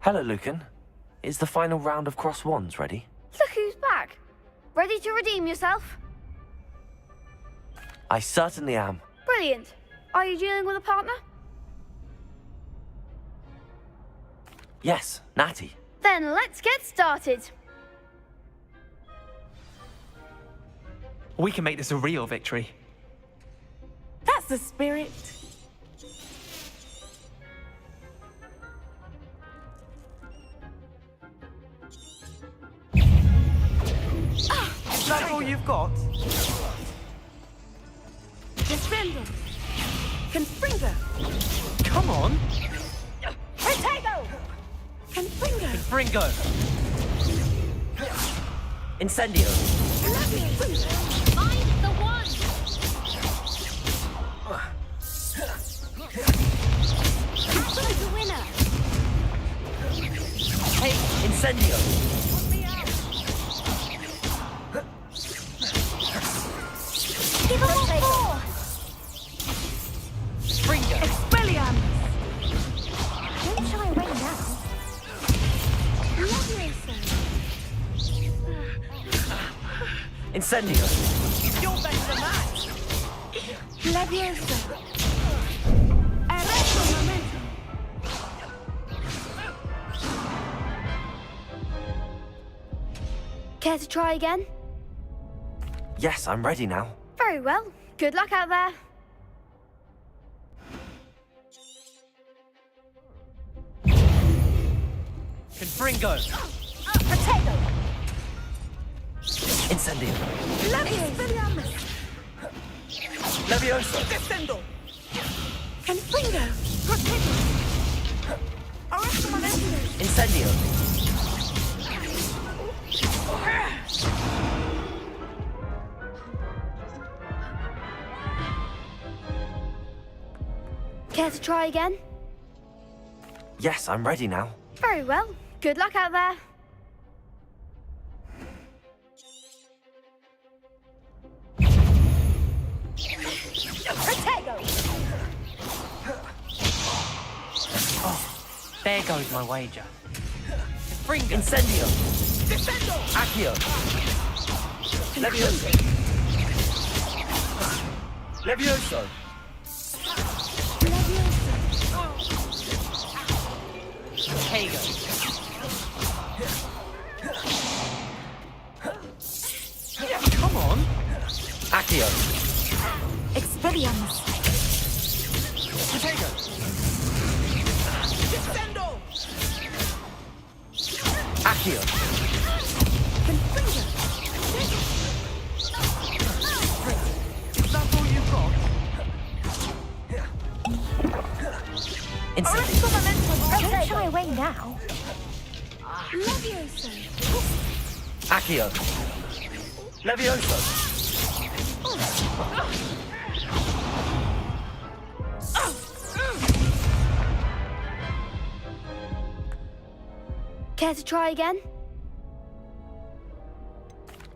Hello, Lucan. Is the final round of cross wands ready? Look who's back. Ready to redeem yourself? I certainly am. Brilliant. Are you dealing with a partner? Yes, Natty. Then let's get started. We can make this a real victory. That's the spirit. Is that all you've got? Defender. Confringo. Come on! Potato. Confringo. Fringo! Incendio. Find the one. Absolute winner. Hey, Incendio. Give us four. Fringo! Expelliarmus. Don't shy away now. Incendio. You're better than that. Leviosa. Arresto momento. Care to try again? Yes, I'm ready now. Very well. Good luck out there. Confringo! Potato. Incendio. Expelliarmus. Leviosa. Descendo. Confringo. Potato. Arresto momento. Incendio. Care to try again? Yes, I'm ready now. Very well. Good luck out there. Potato. There goes my wager. Fringo! Incendio. Descendo. Accio. Leviosa. Levioso. Tego! Come on! Accio. Expelliarmus. Potato! Descendo. Accio. Confringo. Is that all you've got? Incendio. Arresto momento. Don't shy away now. Leviosa. Accio. Levioso. Care to try again?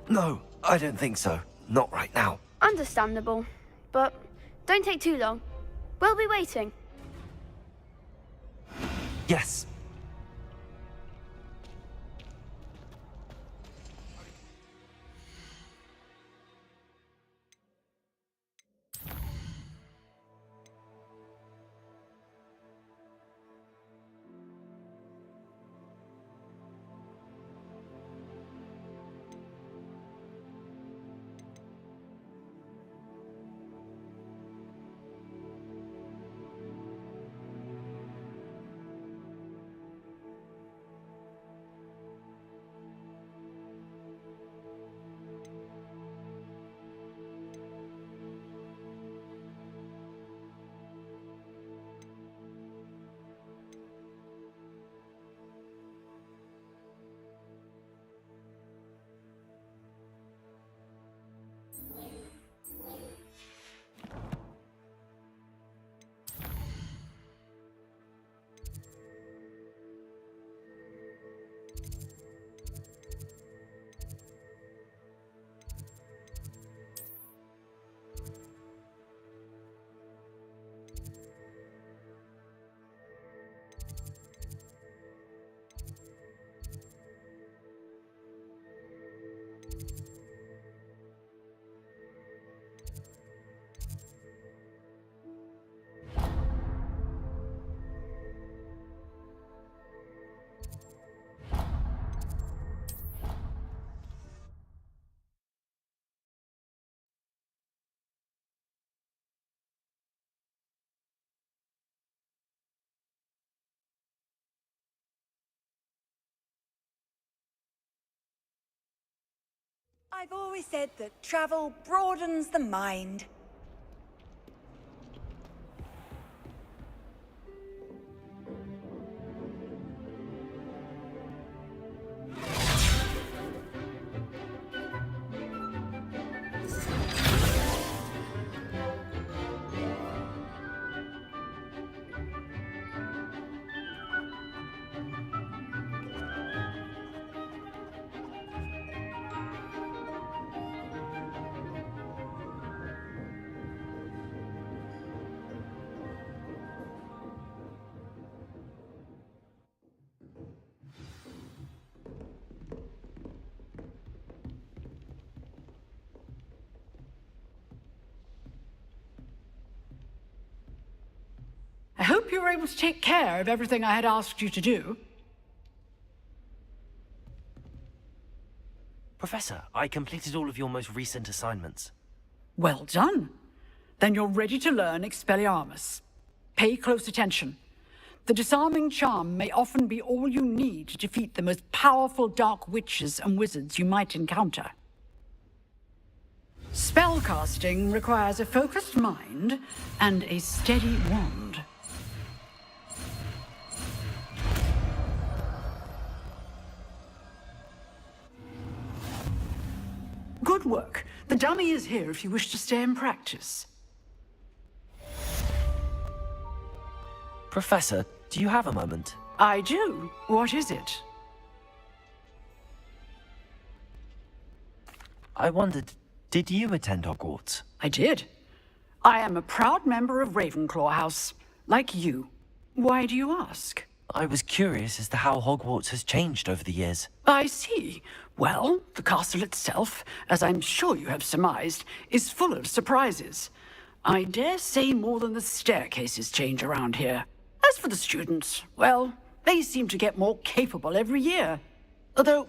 No, I don't think so. Not right now. Understandable. But don't take too long. We'll be waiting. Yes. I've always said that travel broadens the mind. I hope you were able to take care of everything I had asked you to do. Professor, I completed all of your most recent assignments. Well done. Then you're ready to learn Expelliarmus. Pay close attention. The disarming charm may often be all you need to defeat the most powerful dark witches and wizards you might encounter. Spellcasting requires a focused mind and a steady wand. Good work. The dummy is here if you wish to stay and practice. Professor, do you have a moment? I do. What is it? I wondered, did you attend Hogwarts? I did. I am a proud member of Ravenclaw House, like you. Why do you ask? I was curious as to how Hogwarts has changed over the years. I see. Well, the castle itself, as I'm sure you have surmised, is full of surprises. I dare say more than the staircases change around here. As for the students, well, they seem to get more capable every year. Although,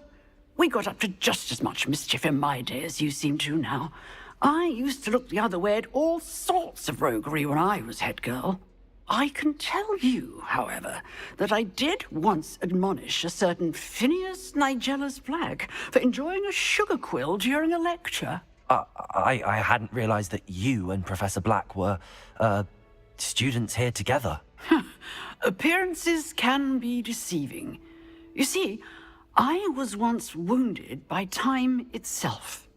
we got up to just as much mischief in my day as you seem to now. I used to look the other way at all sorts of roguery when I was head girl. I can tell you, however, that I did once admonish a certain Phineas Nigella's Black for enjoying a sugar quill during a lecture. I hadn't realized that you and Professor Black were, students here together. Appearances can be deceiving. You see, I was once wounded by time itself.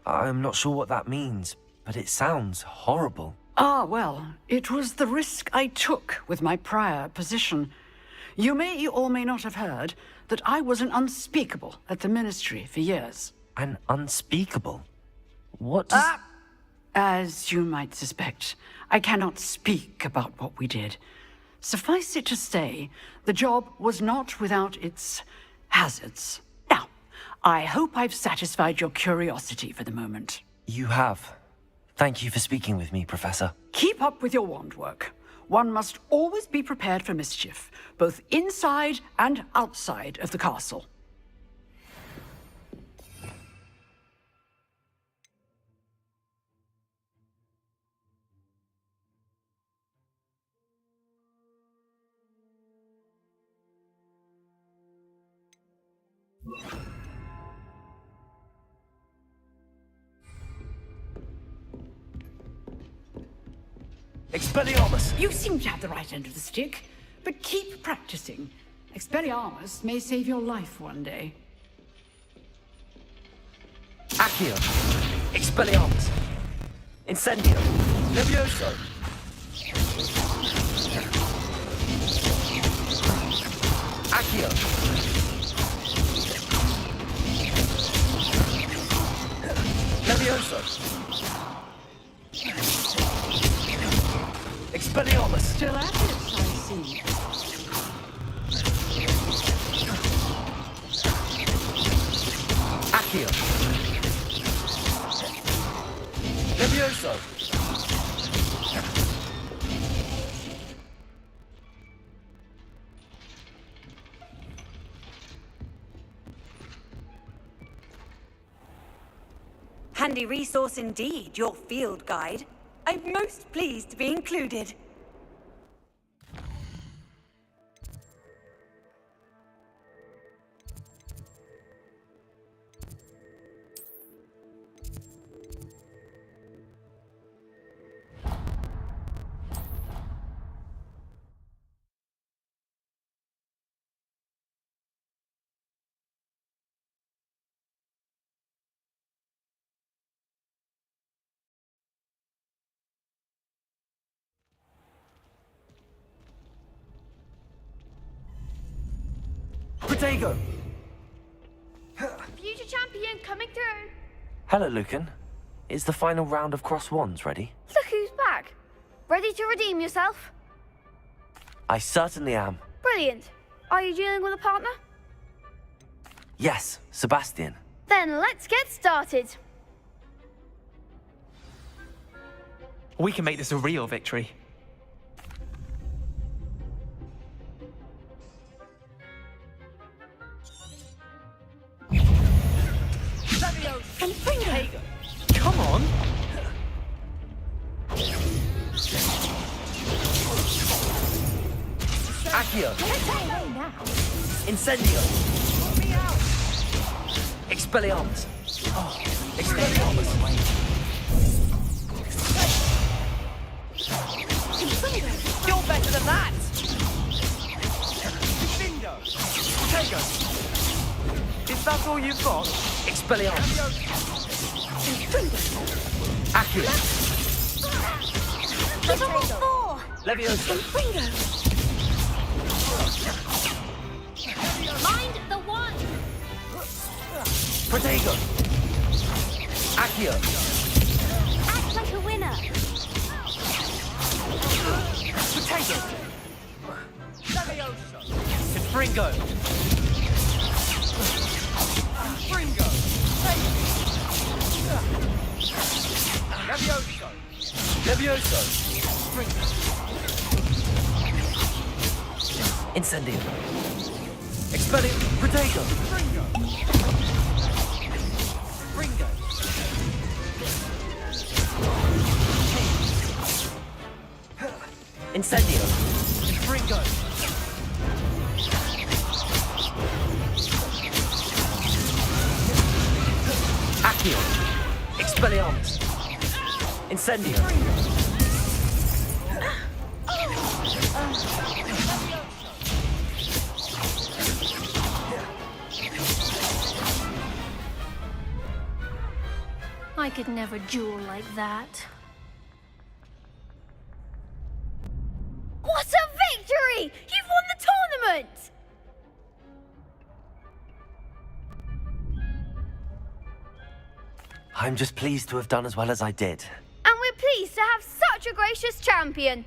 I'm not sure what that means, but it sounds horrible. Ah, well, it was the risk I took with my prior position. You may or may not have heard that I was an unspeakable at the Ministry for years. An unspeakable? What does... As you might suspect, I cannot speak about what we did. Suffice it to say, the job was not without its hazards. Now, I hope I've satisfied your curiosity for the moment. You have. Thank you for speaking with me, Professor. Keep up with your wand work. One must always be prepared for mischief, both inside and outside of the castle. Expelliarmus! You seem to have the right end of the stick, but keep practicing. Expelliarmus may save your life one day. Accio! Expelliarmus! Incendio! Levioso! Accio! Levioso! Expelliarmus! Still at it, I see. Accio! Levioso! Handy resource indeed, your field guide. I'm most pleased to be included. Protego! Future champion coming through. Hello, Lucan. Is the final round of Cross Wands ready? Look who's back. Ready to redeem yourself? I certainly am. Brilliant. Are you dealing with a partner? Yes, Sebastian. Then let's get started. We can make this a real victory. Protego! Come on! Accio! Incendio! Expelliarmus! Oh, Expelliarmus! You're better than that! Protego! Is that all you've got? Expelliarmus! Accio! Levioso! Mind the one. Protego! Accio! Act like a winner. Protego! Confringo! Fringo! Levioso! Levioso! Incendio! Expelliarmus! Protego! Fringo! Fringo! Incendio! Fringo! Accio! Expelliarmus! Incendio! I could never duel like that. What a victory! You've won the tournament! I'm just pleased to have done as well as I did. And we're pleased to have such a gracious champion.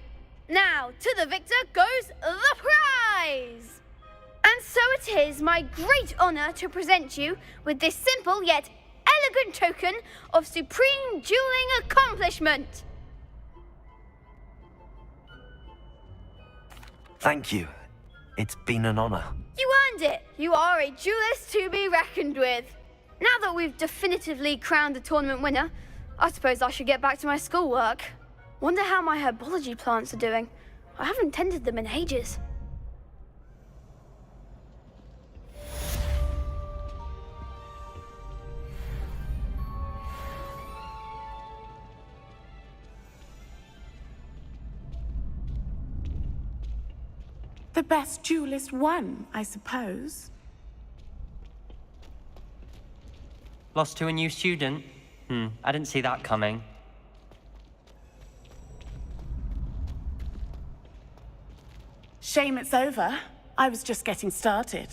Now, to the victor goes the prize! And so it is my great honor to present you with this simple yet elegant token of supreme dueling accomplishment. Thank you. It's been an honor. You earned it. You are a duelist to be reckoned with. Now that we've definitively crowned the tournament winner, I suppose I should get back to my schoolwork. Wonder how my herbology plants are doing. I haven't tended them in ages. The best duelist won, I suppose. Lost to a new student? I didn't see that coming. Shame it's over. I was just getting started.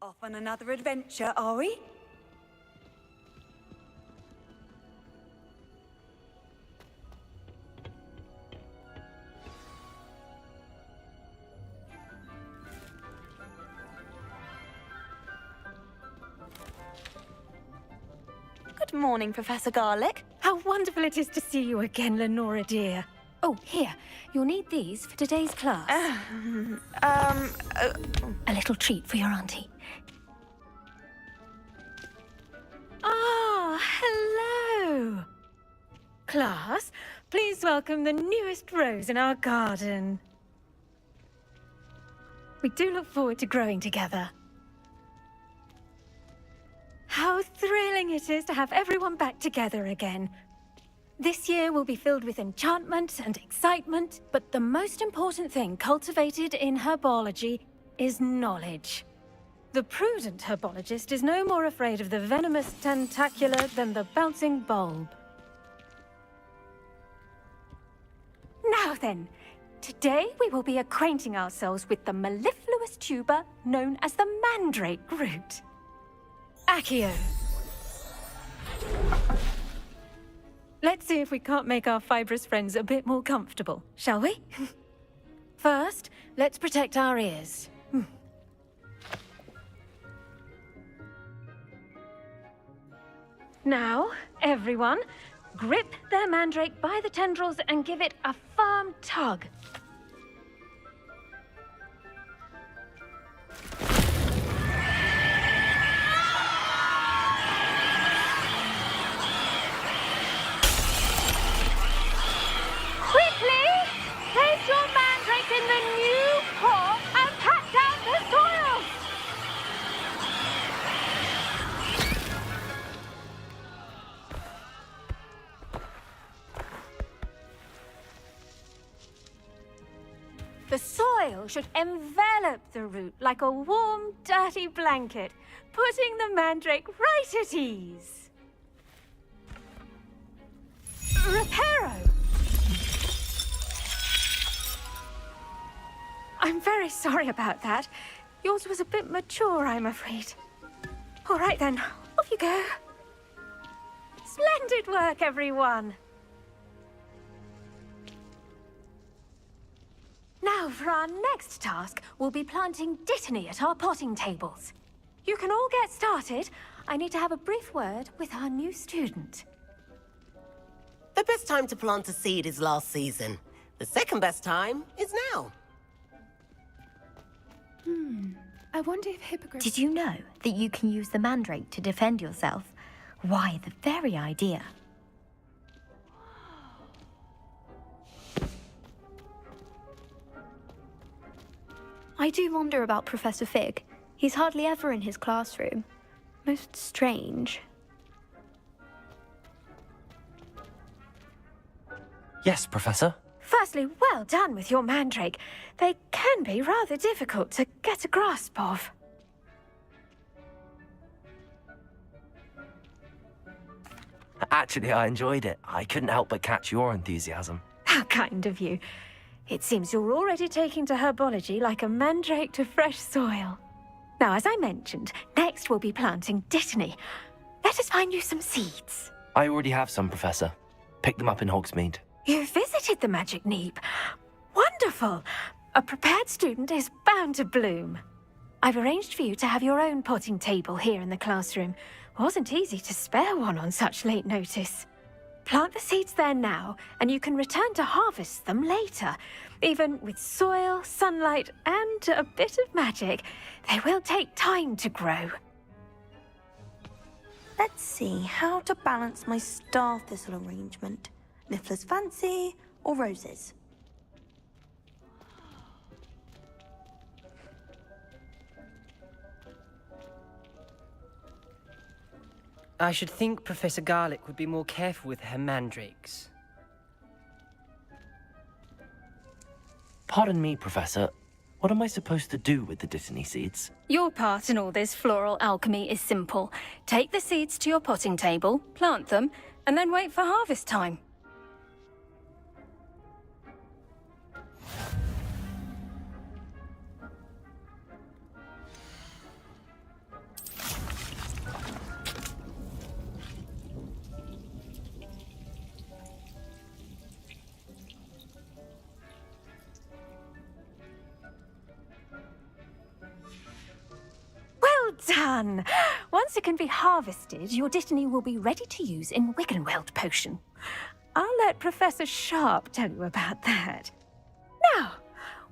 Off on another adventure, are we? Good morning, Professor Garlick. How wonderful it is to see you again, Lenora dear. Oh, here. You'll need these for today's class. A little treat for your auntie. Ah, hello. Class, please welcome the newest rose in our garden. We do look forward to growing together. How thrilling it is to have everyone back together again. This year will be filled with enchantment and excitement, but the most important thing cultivated in herbology is knowledge. The prudent herbologist is no more afraid of the venomous tentacular than the bouncing bulb. Now then, today we will be acquainting ourselves with the mellifluous tuber known as the mandrake root. Accio. Let's see if we can't make our fibrous friends a bit more comfortable, shall we? First, let's protect our ears. Now, everyone, grip their mandrake by the tendrils and give it a firm tug. Quickly, place your mandrake in the new pot and pat down the soil. The soil should envelop the root like a warm, dirty blanket, putting the mandrake right at ease. Reparo! I'm very sorry about that. Yours was a bit mature, I'm afraid. All right then, off you go. Splendid work, everyone. Now, for our next task, we'll be planting dittany at our potting tables. You can all get started. I need to have a brief word with our new student. The best time to plant a seed is last season. The second best time is now. I wonder if hippogriffs... Did you know that you can use the mandrake to defend yourself? Why, the very idea. I do wonder about Professor Fig. He's hardly ever in his classroom. Most strange. Yes, Professor. Firstly, well done with your mandrake. They can be rather difficult to get a grasp of. Actually, I enjoyed it. I couldn't help but catch your enthusiasm. How kind of you. It seems you're already taking to herbology like a mandrake to fresh soil. Now, as I mentioned, next we'll be planting dittany. Let us find you some seeds. I already have some, Professor. Picked them up in Hogsmeade. You visited the Magic Neep. Wonderful! A prepared student is bound to bloom. I've arranged for you to have your own potting table here in the classroom. Wasn't easy to spare one on such late notice. Plant the seeds there now, and you can return to harvest them later. Even with soil, sunlight, and a bit of magic, they will take time to grow. Let's see how to balance my star thistle arrangement. Niffler's fancy or roses? I should think Professor Garlick would be more careful with her mandrakes. Pardon me, Professor. What am I supposed to do with the dittany seeds? Your part in all this floral alchemy is simple. Take the seeds to your potting table, plant them, and then wait for harvest time. done. Once it can be harvested, your Dittany will be ready to use in Wiggenweld potion. I'll let Professor Sharp tell you about that. Now,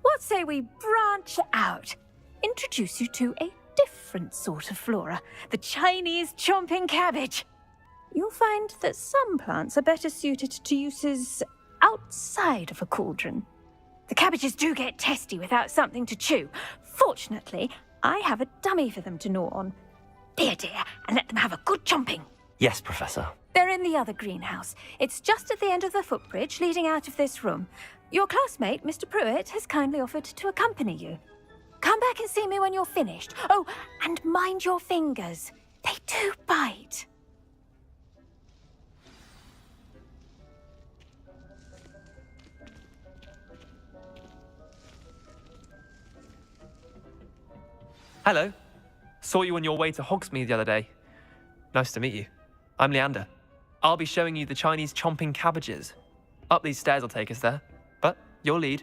what say we branch out? Introduce you to a different sort of flora, the Chinese chomping cabbage. You'll find that some plants are better suited to uses outside of a cauldron. The cabbages do get testy without something to chew. Fortunately, I have a dummy for them to gnaw on. Dear, and let them have a good chomping. Yes, Professor. They're in the other greenhouse. It's just at the end of the footbridge leading out of this room. Your classmate, Mr. Pruitt, has kindly offered to accompany you. Come back and see me when you're finished. Oh, and mind your fingers. They do bite. Hello. Saw you on your way to Hogsmeade the other day. Nice to meet you. I'm Leander. I'll be showing you the Chinese chomping cabbages. Up these stairs will take us there, but your lead.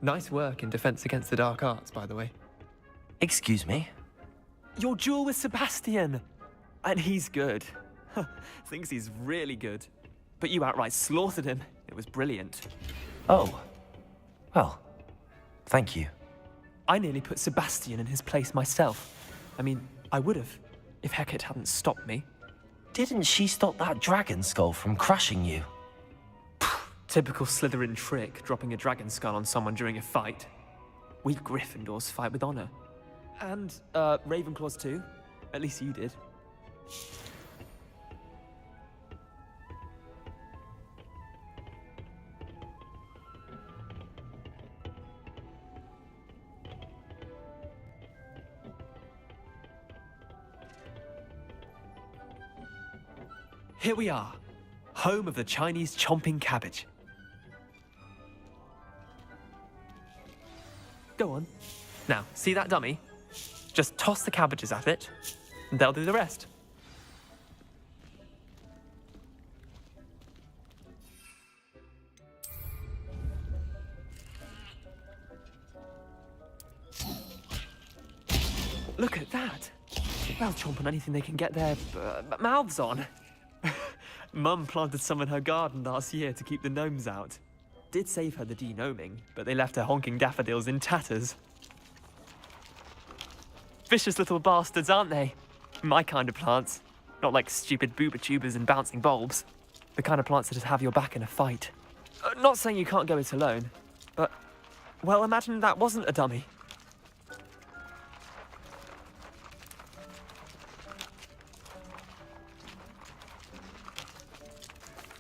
Nice work in Defense Against the Dark Arts, by the way. Excuse me? Your duel with Sebastian! And he's good. Thinks he's really good. But you outright slaughtered him. It was brilliant. Oh. Well, thank you. I nearly put Sebastian in his place myself. I mean, I would have, if Hecate hadn't stopped me. Didn't she stop that dragon skull from crushing you? Typical Slytherin trick, dropping a dragon skull on someone during a fight. We Gryffindors fight with honor. And, Ravenclaws too. At least you did. Here we are, home of the Chinese chomping cabbage. Go on. Now, see that dummy? Just toss the cabbages at it, and they'll do the rest. Look at that. They'll chomp on anything they can get their mouths on. Mum planted some in her garden last year to keep the gnomes out. Did save her the de-gnoming, but they left her honking daffodils in tatters. Vicious little bastards, aren't they? My kind of plants. Not like stupid booba tubers and bouncing bulbs. The kind of plants that just have your back in a fight. Not saying you can't go it alone, but, well, imagine that wasn't a dummy.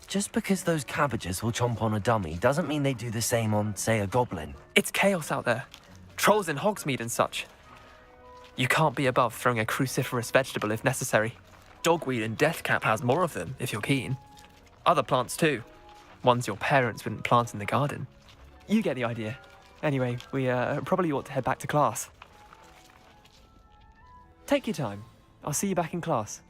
Just because those cabbages will chomp on a dummy doesn't mean they do the same on, say, a goblin. It's chaos out there. Trolls in Hogsmeade and such. You can't be above throwing a cruciferous vegetable if necessary. Dogweed and deathcap has more of them, if you're keen. Other plants too. Ones your parents wouldn't plant in the garden. You get the idea. Anyway, we probably ought to head back to class. Take your time. I'll see you back in class.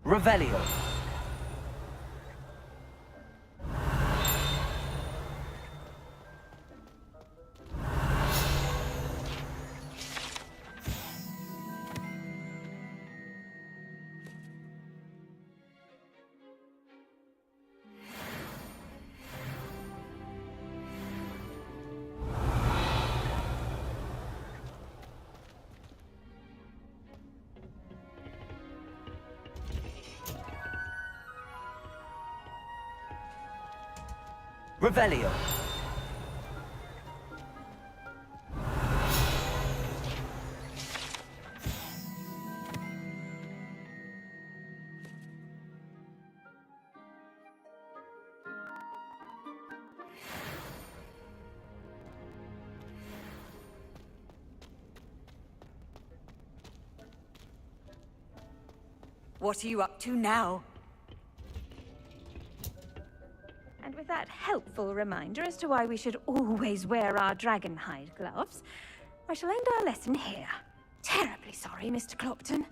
Revelio. Revelio. What are you up to now? And with that helpful reminder as to why we should always wear our dragon hide gloves, I shall end our lesson here. Terribly sorry, Mr. Clopton.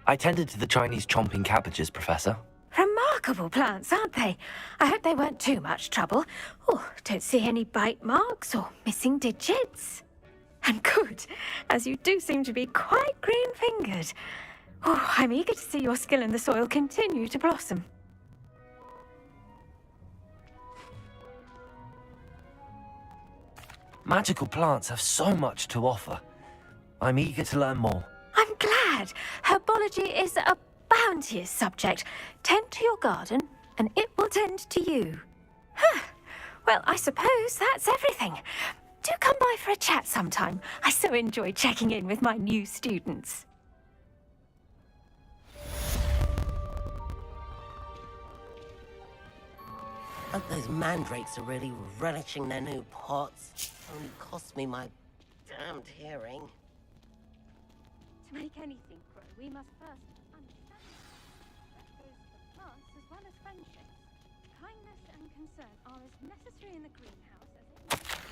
I tended to the Chinese chomping cabbages, Professor. Remarkable plants, aren't they? I hope they weren't too much trouble. Oh, don't see any bite marks or missing digits. And good, as you do seem to be quite green-fingered. Oh, I'm eager to see your skill in the soil continue to blossom. Magical plants have so much to offer. I'm eager to learn more. I'm glad. Herbology is a bounteous subject. Tend to your garden, and it will tend to you. Huh. Well, I suppose that's everything. Do come by for a chat sometime. I so enjoy checking in with my new students. Hope those mandrakes are really relishing their new pots. Only cost me my damned hearing. To make anything grow, we must first understand. That goes for plants as well as friendships. Kindness and concern are as necessary in the greenhouse as in...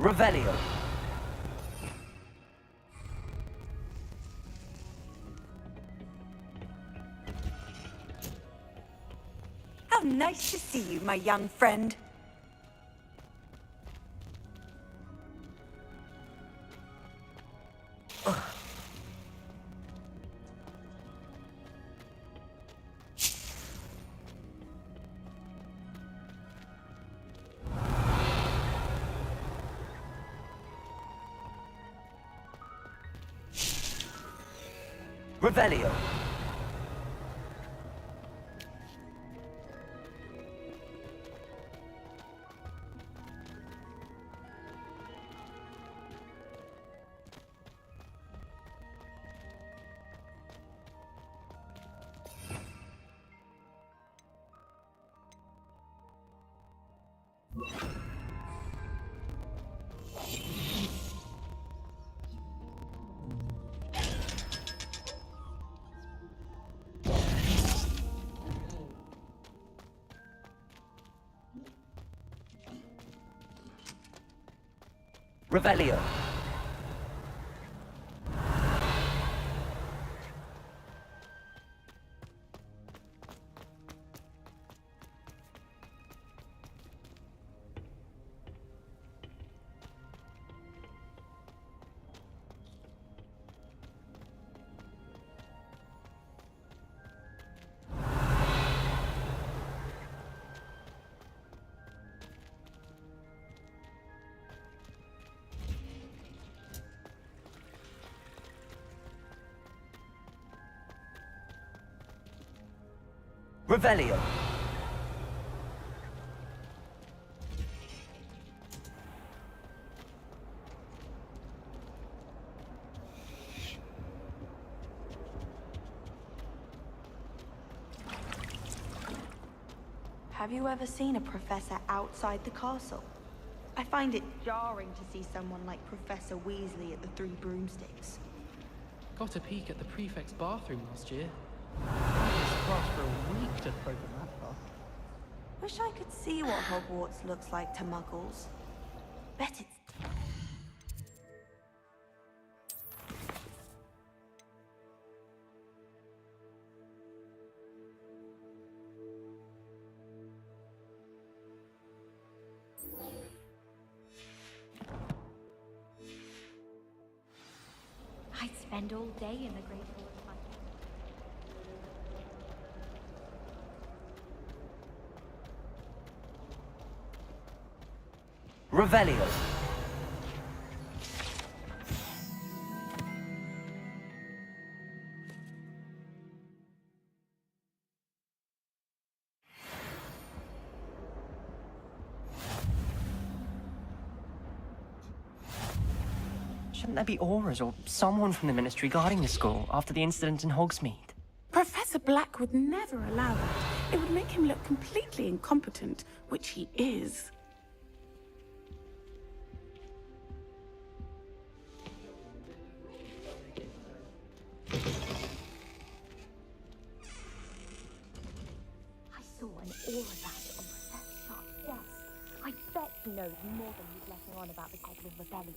Revelio. How nice to see you, my young friend. Revelio. Revelio. Revelio. Have you ever seen a professor outside the castle? I find it jarring to see someone like Professor Weasley at the Three Broomsticks. Got a peek at the prefect's bathroom last year. This class for a week to program that far. Wish I could see what Hogwarts looks like to muggles. Bet it's... I'd spend all day in the Great Hall of Fun. Revelio. Shouldn't there be auras or someone from the Ministry guarding the school after the incident in Hogsmeade? Professor Black would never allow that. It would make him look completely incompetent, which he is. I saw an aura badge on Professor Sharp's desk. I bet he knows more than he's letting on about the Goblin Rebellion.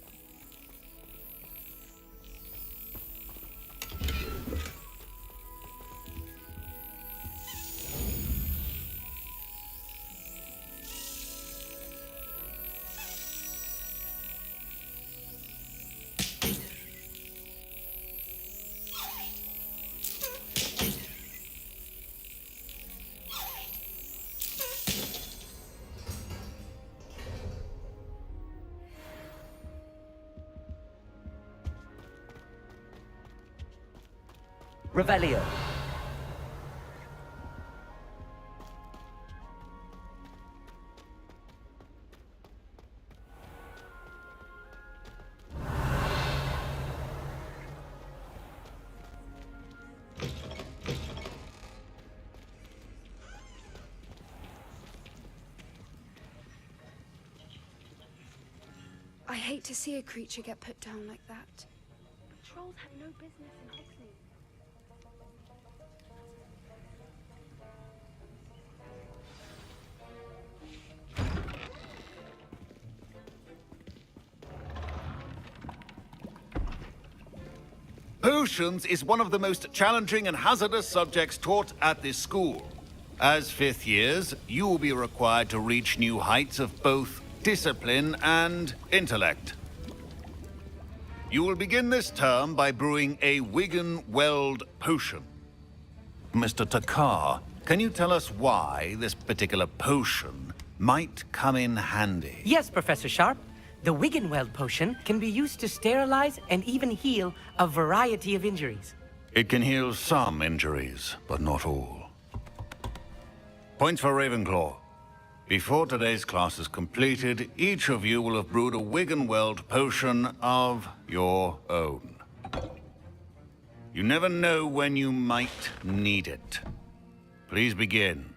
Revelio. I hate to see a creature get put down like that. Trolls have no business in Hogsmeade. Potions is one of the most challenging and hazardous subjects taught at this school. As fifth years, you will be required to reach new heights of both discipline and intellect. You will begin this term by brewing a Wigan-Weld potion. Mr. Takar, can you tell us why this particular potion might come in handy? Yes, Professor Sharp. The Wigan-Weld potion can be used to sterilize and even heal a variety of injuries. It can heal some injuries, but not all. Points for Ravenclaw. Before today's class is completed, each of you will have brewed a Wigan-Weld potion of your own. You never know when you might need it. Please begin.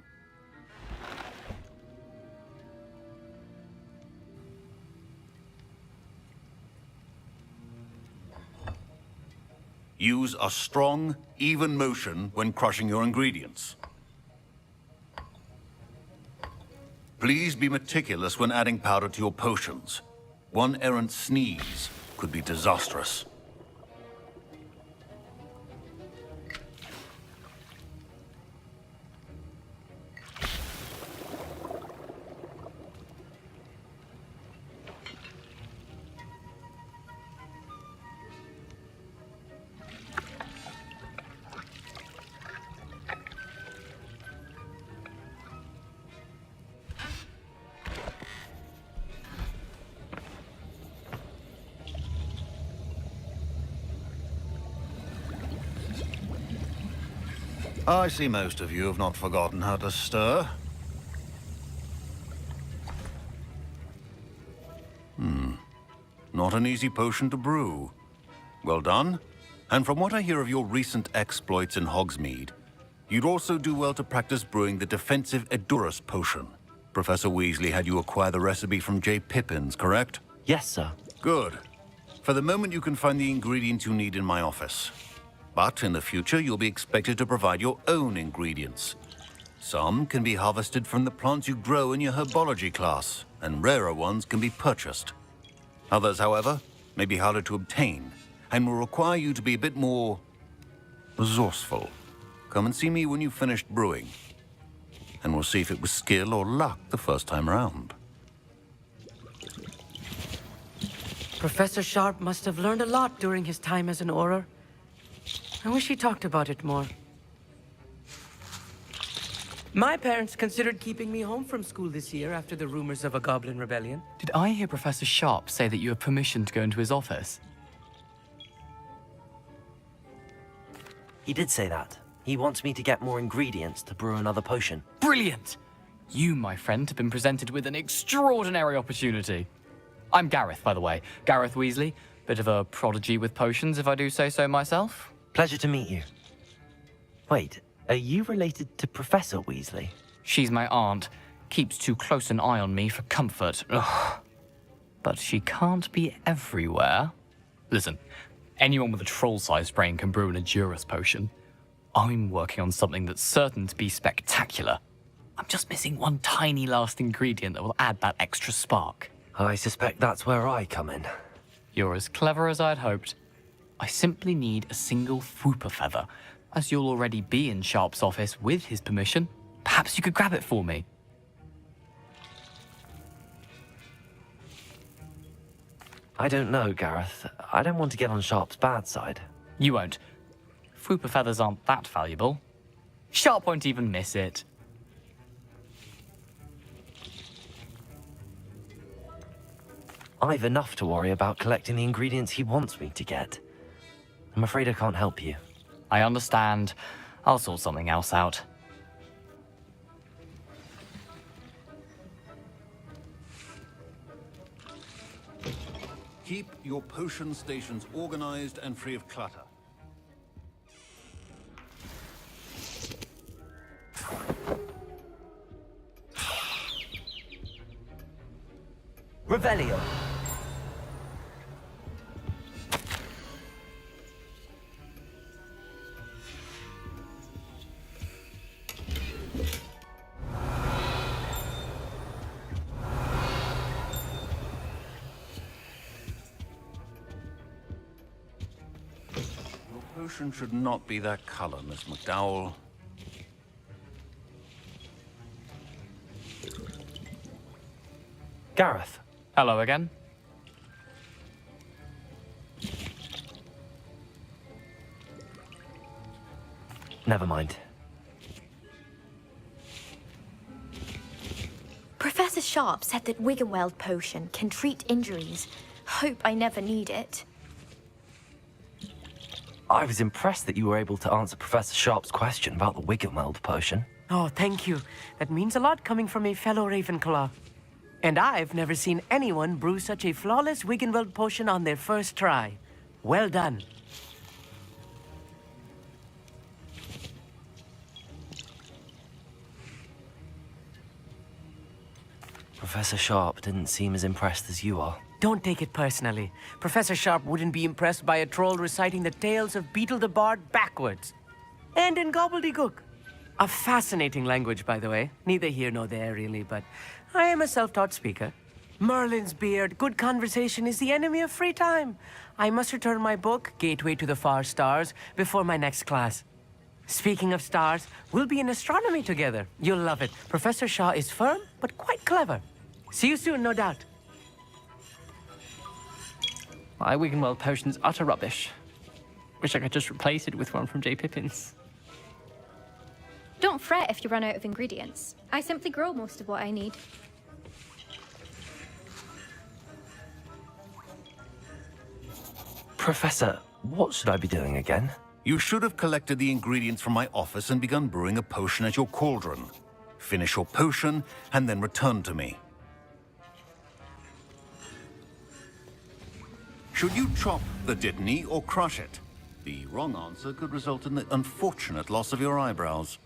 Use a strong, even motion when crushing your ingredients. Please be meticulous when adding powder to your potions. One errant sneeze could be disastrous. I see most of you have not forgotten how to stir. Not an easy potion to brew. Well done. And from what I hear of your recent exploits in Hogsmeade, you'd also do well to practice brewing the defensive Edurus potion. Professor Weasley had you acquire the recipe from J. Pippin's, correct? Yes, sir. Good. For the moment, you can find the ingredients you need in my office. But in the future, you'll be expected to provide your own ingredients. Some can be harvested from the plants you grow in your herbology class, and rarer ones can be purchased. Others, however, may be harder to obtain, and will require you to be a bit more resourceful. Come and see me when you've finished brewing, and we'll see if it was skill or luck the first time around. Professor Sharp must have learned a lot during his time as an Auror. I wish he talked about it more. My parents considered keeping me home from school this year after the rumors of a goblin rebellion. Did I hear Professor Sharp say that you have permission to go into his office? He did say that. He wants me to get more ingredients to brew another potion. Brilliant! You, my friend, have been presented with an extraordinary opportunity. I'm Gareth, by the way. Gareth Weasley. Bit of a prodigy with potions, if I do say so myself. Pleasure to meet you. Wait, are you related to Professor Weasley? She's my aunt. Keeps too close an eye on me for comfort. Ugh. But she can't be everywhere. Listen, anyone with a troll-sized brain can brew an Edurus potion. I'm working on something that's certain to be spectacular. I'm just missing one tiny last ingredient that will add that extra spark. I suspect that's where I come in. You're as clever as I'd hoped. I simply need a single Fwooper feather. As you'll already be in Sharp's office with his permission, perhaps you could grab it for me. I don't know, Gareth. I don't want to get on Sharp's bad side. You won't. Fwooper feathers aren't that valuable. Sharp won't even miss it. I've enough to worry about collecting the ingredients he wants me to get. I'm afraid I can't help you. I understand. I'll sort something else out. Keep your potion stations organized and free of clutter. Revelio. Potion should not be that color, Miss McDowell. Gareth. Hello again. Never mind. Professor Sharp said that Wiggenweld potion can treat injuries. Hope I never need it. I was impressed that you were able to answer Professor Sharp's question about the Wiggenweld potion. Oh, thank you. That means a lot coming from a fellow Ravenclaw. And I've never seen anyone brew such a flawless Wiggenweld potion on their first try. Well done. Professor Sharp didn't seem as impressed as you are. Don't take it personally. Professor Sharp wouldn't be impressed by a troll reciting the tales of Beetle the Bard backwards. And in gobbledygook. A fascinating language, by the way. Neither here nor there, really, but I am a self-taught speaker. Merlin's beard, good conversation is the enemy of free time. I must return my book, Gateway to the Far Stars, before my next class. Speaking of stars, we'll be in astronomy together. You'll love it. Professor Shaw is firm, but quite clever. See you soon, no doubt. My Wiggenweld potion's utter rubbish. Wish I could just replace it with one from J. Pippin's. Don't fret if you run out of ingredients. I simply grow most of what I need. Professor, what should I be doing again? You should have collected the ingredients from my office and begun brewing a potion at your cauldron. Finish your potion and then return to me. Should you chop the Dittany or crush it? The wrong answer could result in the unfortunate loss of your eyebrows.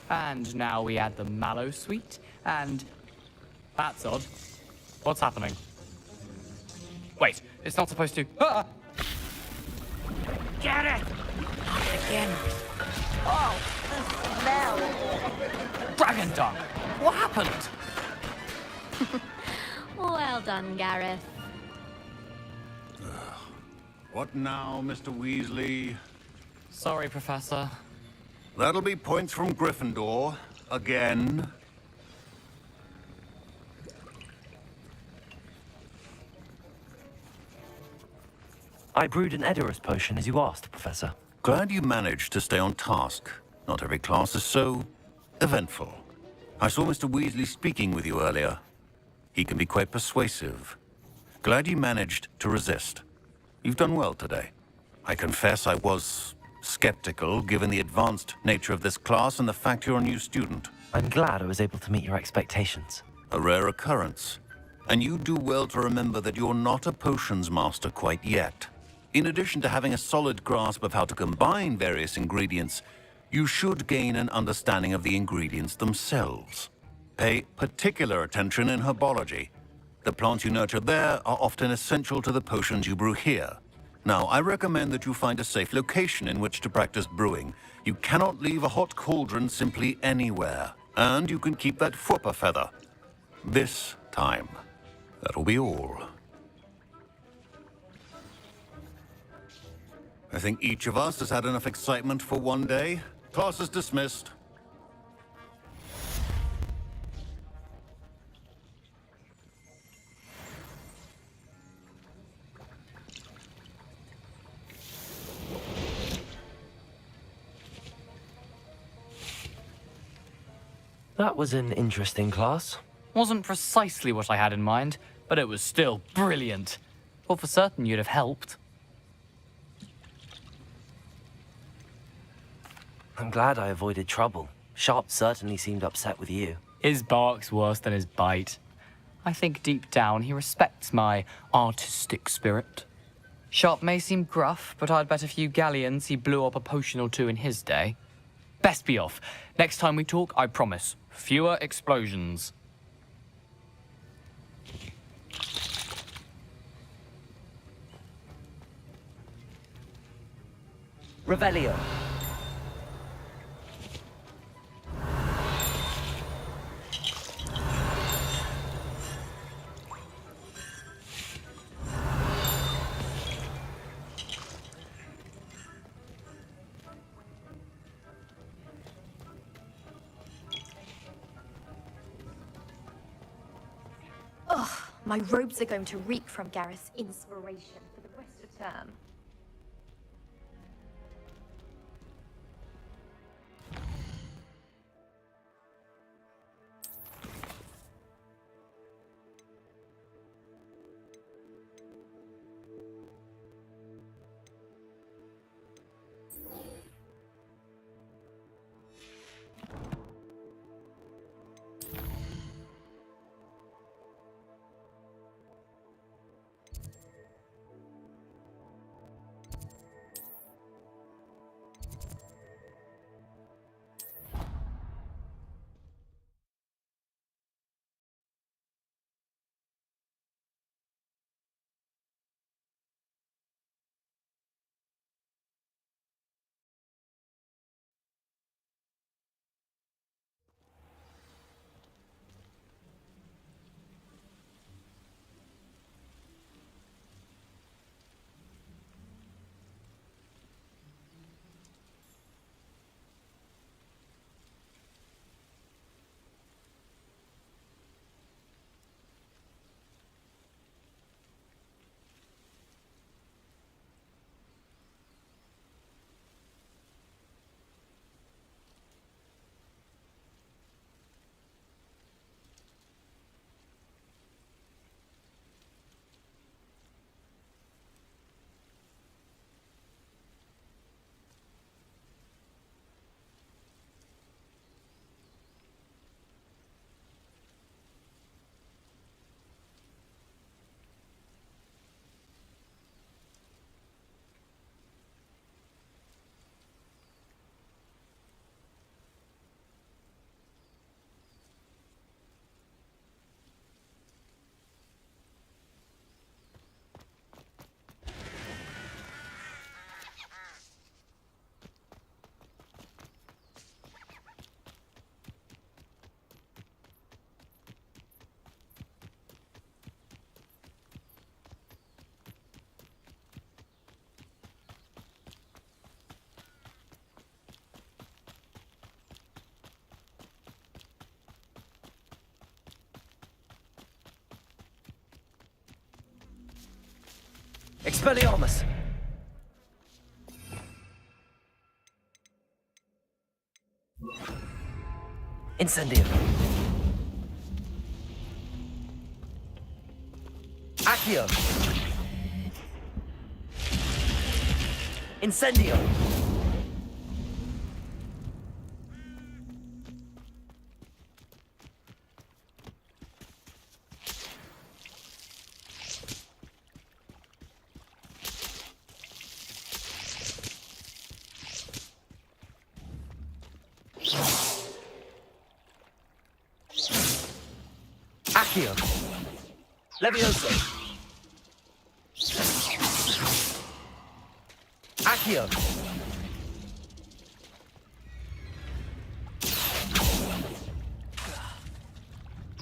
And now we add the mallow sweet, and... That's odd. What's happening? Wait, it's not supposed to... Ah! Get it! Not again. Oh, the smell! Dragon Dung! What happened? Well done, Gareth. What now, Mr. Weasley? Sorry, Professor. That'll be points from Gryffindor. Again. I brewed an Edorus potion as you asked, Professor. Glad you managed to stay on task. Not every class is so eventful. I saw Mr. Weasley speaking with you earlier. He can be quite persuasive. Glad you managed to resist. You've done well today. I confess I was skeptical, given the advanced nature of this class and the fact you're a new student. I'm glad I was able to meet your expectations. A rare occurrence. And you do well to remember that you're not a potions master quite yet. In addition to having a solid grasp of how to combine various ingredients, you should gain an understanding of the ingredients themselves. Pay particular attention in herbology. The plants you nurture there are often essential to the potions you brew here. Now, I recommend that you find a safe location in which to practice brewing. You cannot leave a hot cauldron simply anywhere. And you can keep that Fwooper feather. This time. That'll be all. I think each of us has had enough excitement for one day. Class is dismissed. That was an interesting class. Wasn't precisely what I had in mind, but it was still brilliant. Well, for certain you'd have helped. I'm glad I avoided trouble. Sharp certainly seemed upset with you. His bark's worse than his bite. I think deep down he respects my artistic spirit. Sharp may seem gruff, but I'd bet a few galleons he blew up a potion or two in his day. Best be off. Next time we talk, I promise, fewer explosions. Revelio. Ugh, my robes are going to reek from Gareth's inspiration for the rest of term. Expelliarmus! Incendio! Accio! Incendio! Accio! Levioso! Accio!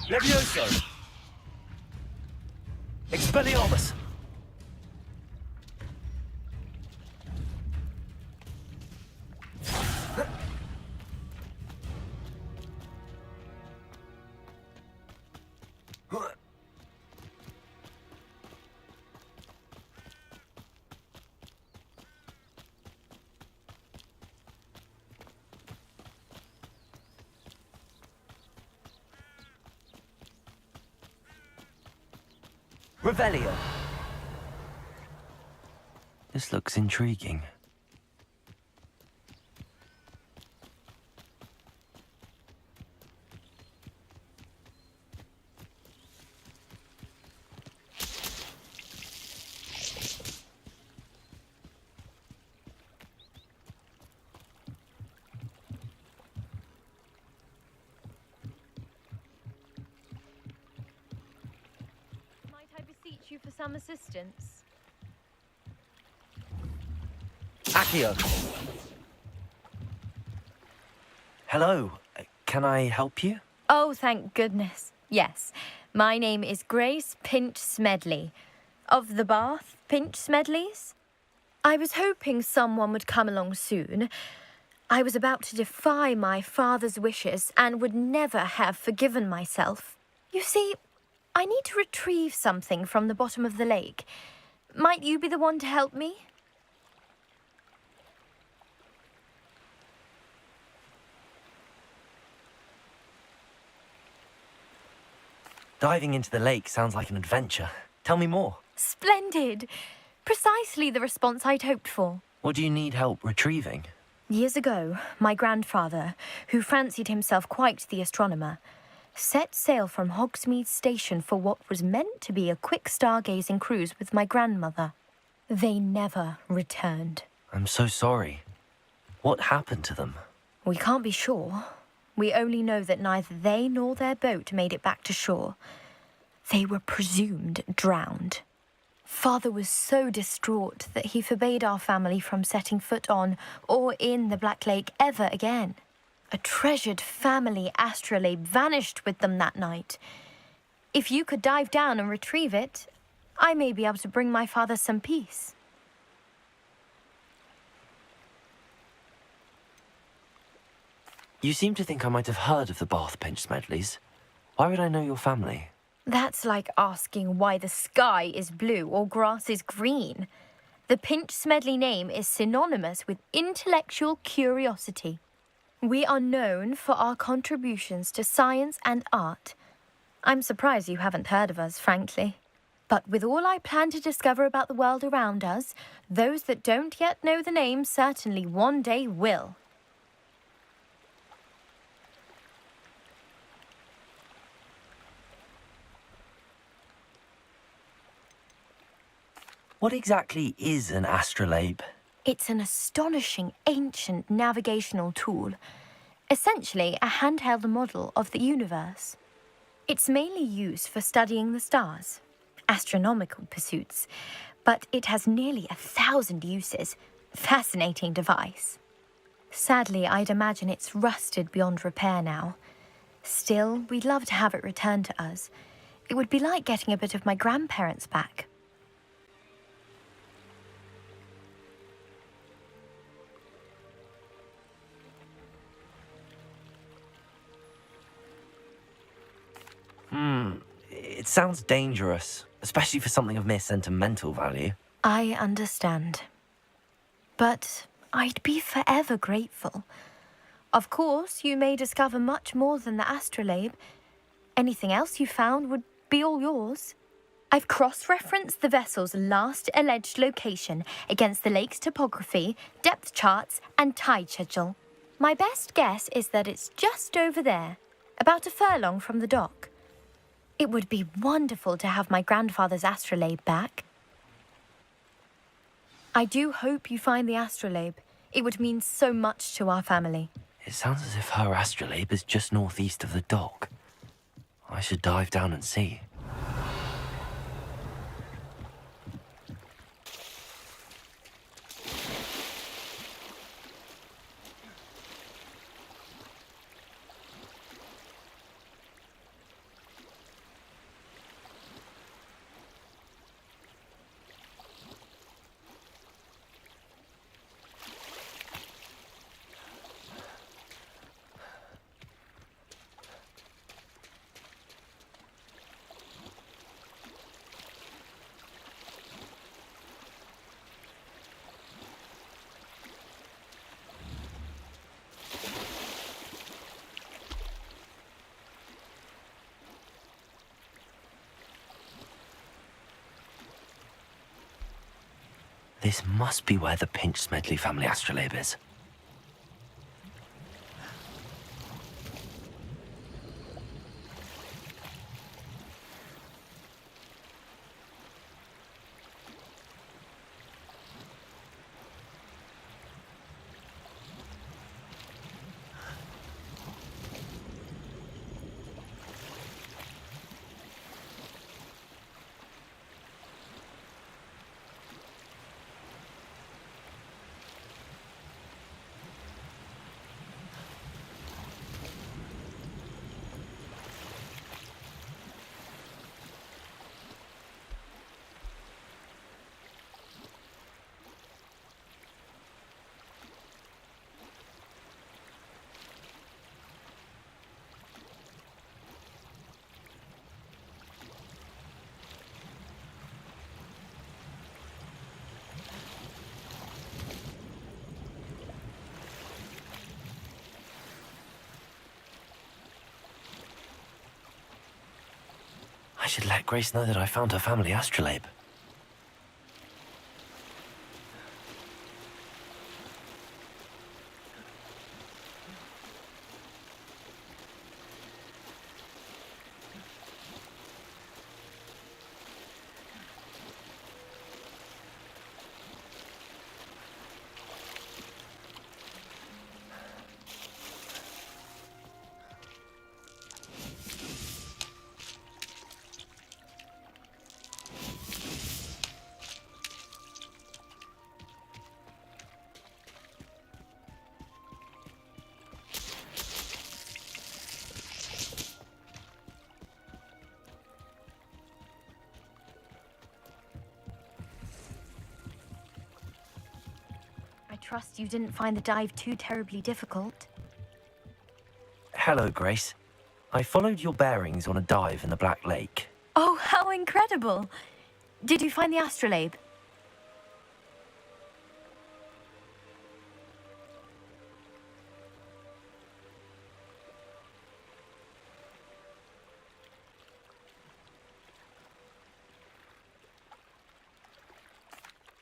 Levioso! Expelliarmus! Revelio. This looks intriguing. Might I beseech you for some assistance? Accio. Hello. Can I help you? Oh, thank goodness. Yes. My name is Grace Pinch Smedley. Of the Bath Pinch Smedleys? I was hoping someone would come along soon. I was about to defy my father's wishes and would never have forgiven myself. You see, I need to retrieve something from the bottom of the lake. Might you be the one to help me? Diving into the lake sounds like an adventure. Tell me more. Splendid! Precisely the response I'd hoped for. What do you need help retrieving? Years ago, my grandfather, who fancied himself quite the astronomer, set sail from Hogsmeade Station for what was meant to be a quick stargazing cruise with my grandmother. They never returned. I'm so sorry. What happened to them? We can't be sure. We only know that neither they nor their boat made it back to shore. They were presumed drowned. Father was so distraught that he forbade our family from setting foot on or in the Black Lake ever again. A treasured family astrolabe vanished with them that night. If you could dive down and retrieve it, I may be able to bring my father some peace. You seem to think I might have heard of the Bath Pinch Smedleys. Why would I know your family? That's like asking why the sky is blue or grass is green. The Pinch Smedley name is synonymous with intellectual curiosity. We are known for our contributions to science and art. I'm surprised you haven't heard of us, frankly. But with all I plan to discover about the world around us, those that don't yet know the name certainly one day will. What exactly is an astrolabe? It's an astonishing ancient navigational tool, essentially a handheld model of the universe. It's mainly used for studying the stars, astronomical pursuits, but it has nearly 1,000 uses. Fascinating device. Sadly, I'd imagine it's rusted beyond repair now. Still, we'd love to have it returned to us. It would be like getting a bit of my grandparents back. It sounds dangerous, especially for something of mere sentimental value. I understand. But I'd be forever grateful. Of course, you may discover much more than the astrolabe. Anything else you found would be all yours. I've cross-referenced the vessel's last alleged location against the lake's topography, depth charts, and tide schedule. My best guess is that it's just over there, about a furlong from the dock. It would be wonderful to have my grandfather's astrolabe back. I do hope you find the astrolabe. It would mean so much to our family. It sounds as if her astrolabe is just northeast of the dock. I should dive down and see. This must be where the Pinch Smedley family astrolabe is. I should let Grace know that I found her family astrolabe. I trust you didn't find the dive too terribly difficult. Hello, Grace. I followed your bearings on a dive in the Black Lake. Oh, how incredible! Did you find the astrolabe?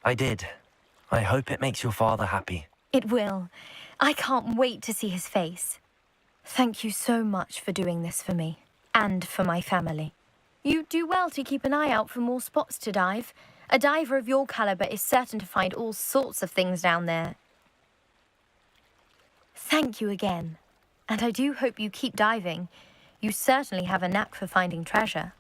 I did. I hope it makes your father happy. It will. I can't wait to see his face. Thank you so much for doing this for me, and for my family. You do well to keep an eye out for more spots to dive. A diver of your caliber is certain to find all sorts of things down there. Thank you again. And I do hope you keep diving. You certainly have a knack for finding treasure.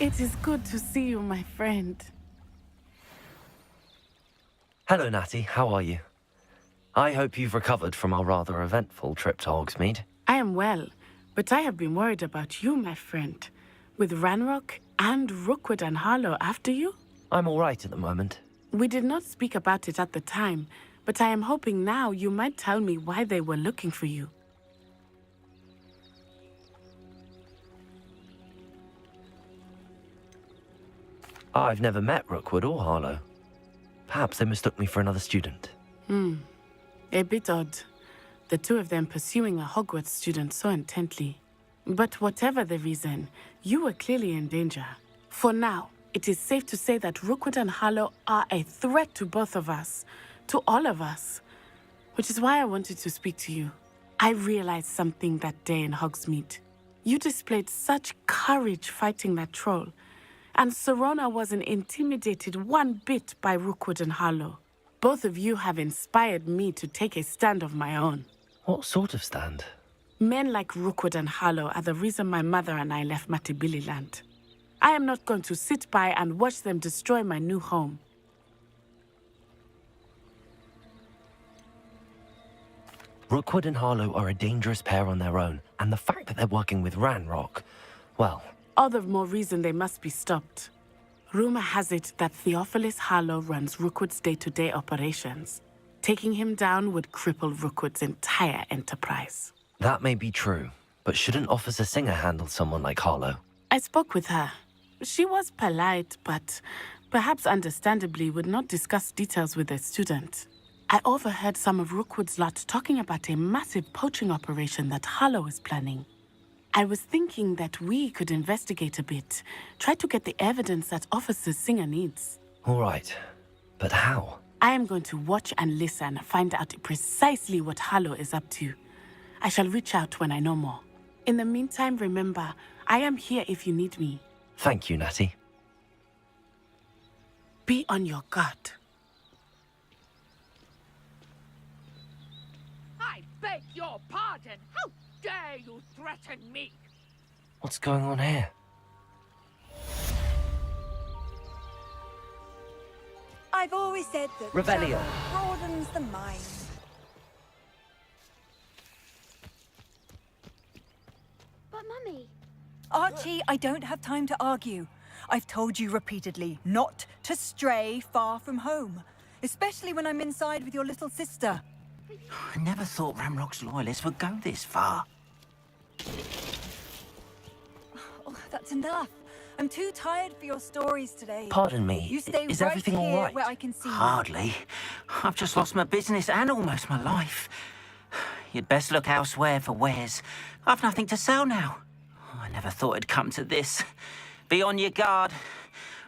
It is good to see you, my friend. Hello, Natty. How are you? I hope you've recovered from our rather eventful trip to Hogsmeade. I am well, but I have been worried about you, my friend. With Ranrock and Rookwood and Harlow after you? I'm all right at the moment. We did not speak about it at the time, but I am hoping now you might tell me why they were looking for you. I've never met Rookwood or Harlow. Perhaps they mistook me for another student. A bit odd. The two of them pursuing a Hogwarts student so intently. But whatever the reason, you were clearly in danger. For now, it is safe to say that Rookwood and Harlow are a threat to both of us. To all of us. Which is why I wanted to speak to you. I realized something that day in Hogsmeade. You displayed such courage fighting that troll. And Serona wasn't intimidated one bit by Rookwood and Harlow. Both of you have inspired me to take a stand of my own. What sort of stand? Men like Rookwood and Harlow are the reason my mother and I left Matabeleland. I am not going to sit by and watch them destroy my new home. Rookwood and Harlow are a dangerous pair on their own, and the fact that they're working with Ranrock, well... All the more reason they must be stopped. Rumor has it that Theophilus Harlow runs Rookwood's day-to-day operations. Taking him down would cripple Rookwood's entire enterprise. That may be true, but shouldn't Officer Singer handle someone like Harlow? I spoke with her. She was polite, but perhaps understandably would not discuss details with a student. I overheard some of Rookwood's lot talking about a massive poaching operation that Harlow is planning. I was thinking that we could investigate a bit, try to get the evidence that Officer Singer needs. All right, but how? I am going to watch and listen, find out precisely what Harlow is up to. I shall reach out when I know more. In the meantime, remember, I am here if you need me. Thank you, Natty. Be on your guard. I beg your pardon. How dare you threaten me? What's going on here? I've always said that Revelio. travel broadens the mind. But Mummy... Archie, I don't have time to argue. I've told you repeatedly not to stray far from home, especially when I'm inside with your little sister. I never thought Ranrock's loyalists would go this far. Oh, that's enough. I'm too tired for your stories today. Pardon me, You stay is right everything all here right? where I can see you. Hardly. I've just lost my business and almost my life. You'd best look elsewhere for wares. I've nothing to sell now. I never thought it'd come to this. Be on your guard.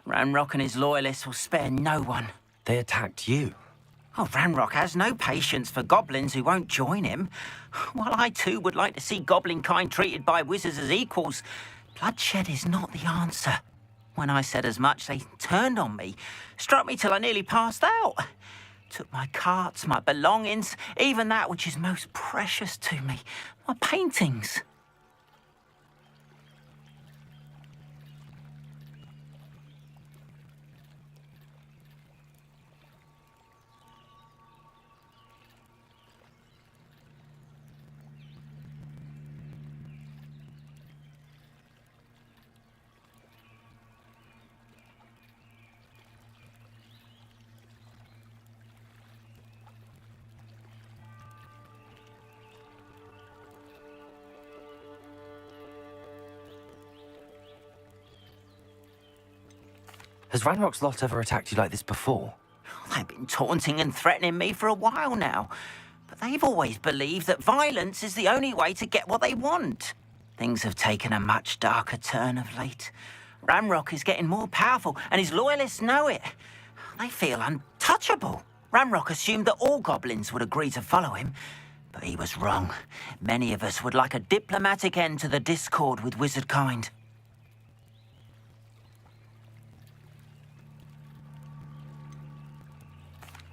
Ranrock and his loyalists will spare no one. They attacked you. Oh, Ranrock has no patience for goblins who won't join him. While I too would like to see goblin kind treated by wizards as equals, bloodshed is not the answer. When I said as much, they turned on me, struck me till I nearly passed out. Took my carts, my belongings, even that which is most precious to me, my paintings. Has Ranrock's lot ever attacked you like this before? They've been taunting and threatening me for a while now. But they've always believed that violence is the only way to get what they want. Things have taken a much darker turn of late. Ranrock is getting more powerful, and his loyalists know it. They feel untouchable. Ranrock assumed that all goblins would agree to follow him. But he was wrong. Many of us would like a diplomatic end to the discord with wizard kind.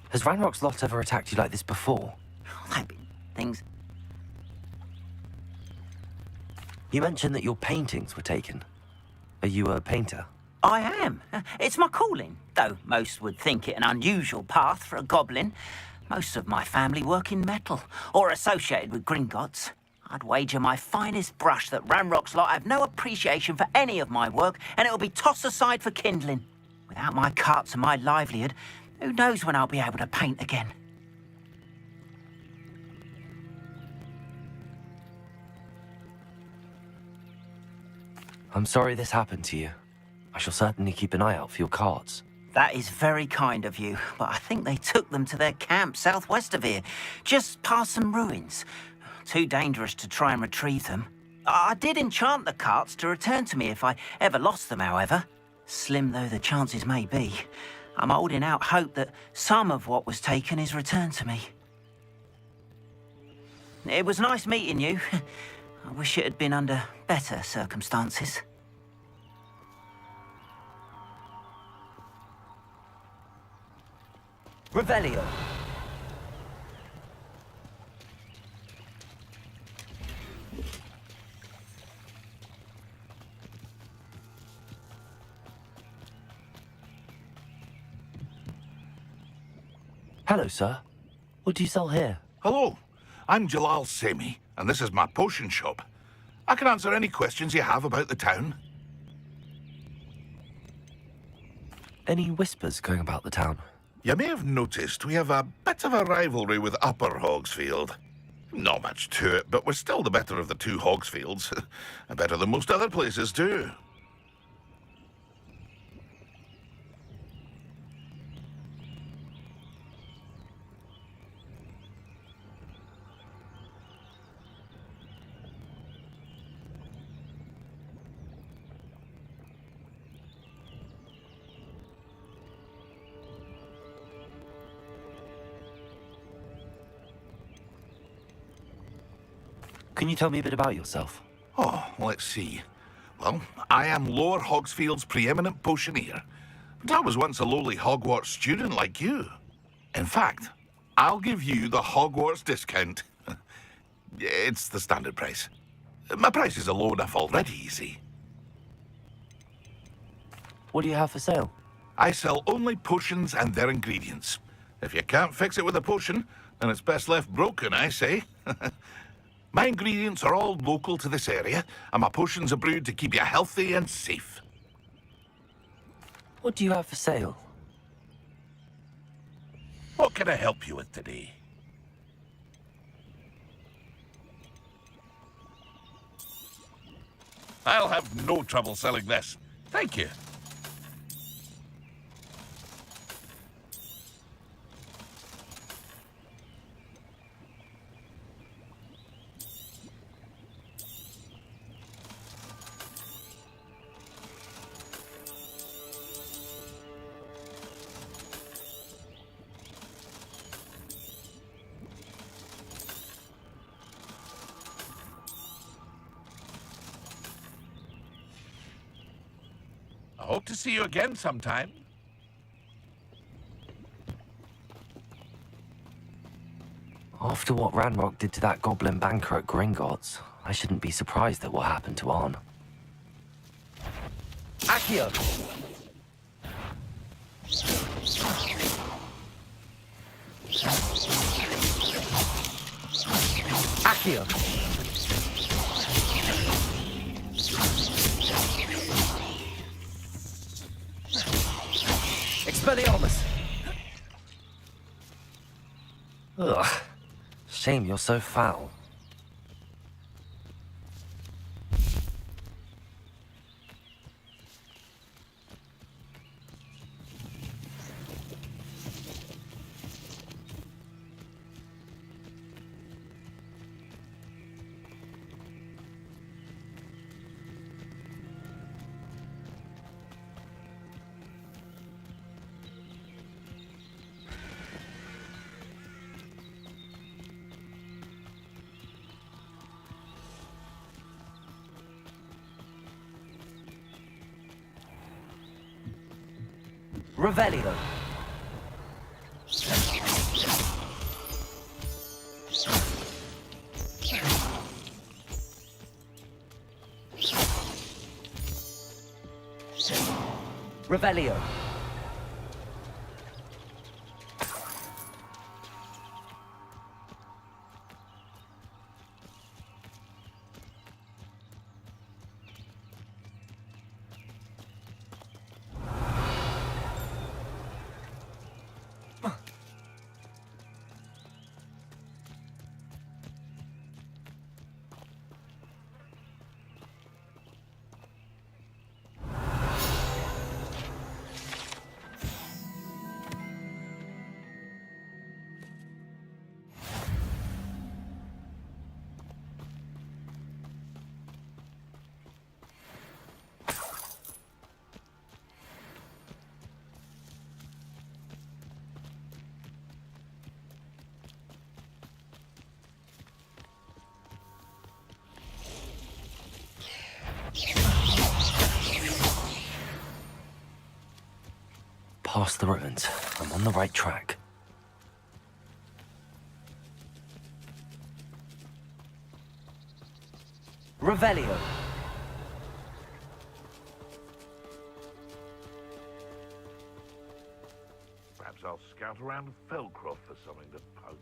Has Ranrock's lot ever attacked you like this before? Things... You mentioned that your paintings were taken. Are you a painter? I am. It's my calling, though most would think it an unusual path for a goblin. Most of my family work in metal, or associated with Gringotts. I'd wager my finest brush that Ranrock's lot have no appreciation for any of my work, and it'll be tossed aside for kindling. Without my carts and my livelihood, who knows when I'll be able to paint again? I'm sorry this happened to you. I shall certainly keep an eye out for your carts. That is very kind of you, but I think they took them to their camp southwest of here, just past some ruins. Too dangerous to try and retrieve them. I did enchant the carts to return to me if I ever lost them, however. Slim though the chances may be, I'm holding out hope that some of what was taken is returned to me. It was nice meeting you. I wish it had been under better circumstances. Revelio. Hello, sir. What do you sell here? Hello, I'm Jalal Semi, and this is my potion shop. I can answer any questions you have about the town. Any whispers going about the town? You may have noticed we have a bit of a rivalry with Upper Hogsfield. Not much to it, but we're still the better of the two Hogsfields. Better than most other places, too. Can you tell me a bit about yourself? Oh, let's see. Well, I am Lower Hogsfield's preeminent potioneer. But I was once a lowly Hogwarts student like you. In fact, I'll give you the Hogwarts discount. It's the standard price. My prices are low enough already, you see. What do you have for sale? I sell only potions and their ingredients. If you can't fix it with a potion, then it's best left broken, I say. My ingredients are all local to this area, and my potions are brewed to keep you healthy and safe. What do you have for sale? What can I help you with today? I'll have no trouble selling this. Thank you. I hope to see you again sometime. After what Ranrock did to that goblin banker at Gringotts, I shouldn't be surprised at what happened to Arn. Accio! Accio! Expelliarmus! Ugh. Shame you're so foul. Revelio. Revelio. Past the ruins. I'm on the right track. Revelio. Perhaps I'll scout around Felcroft for something to poach.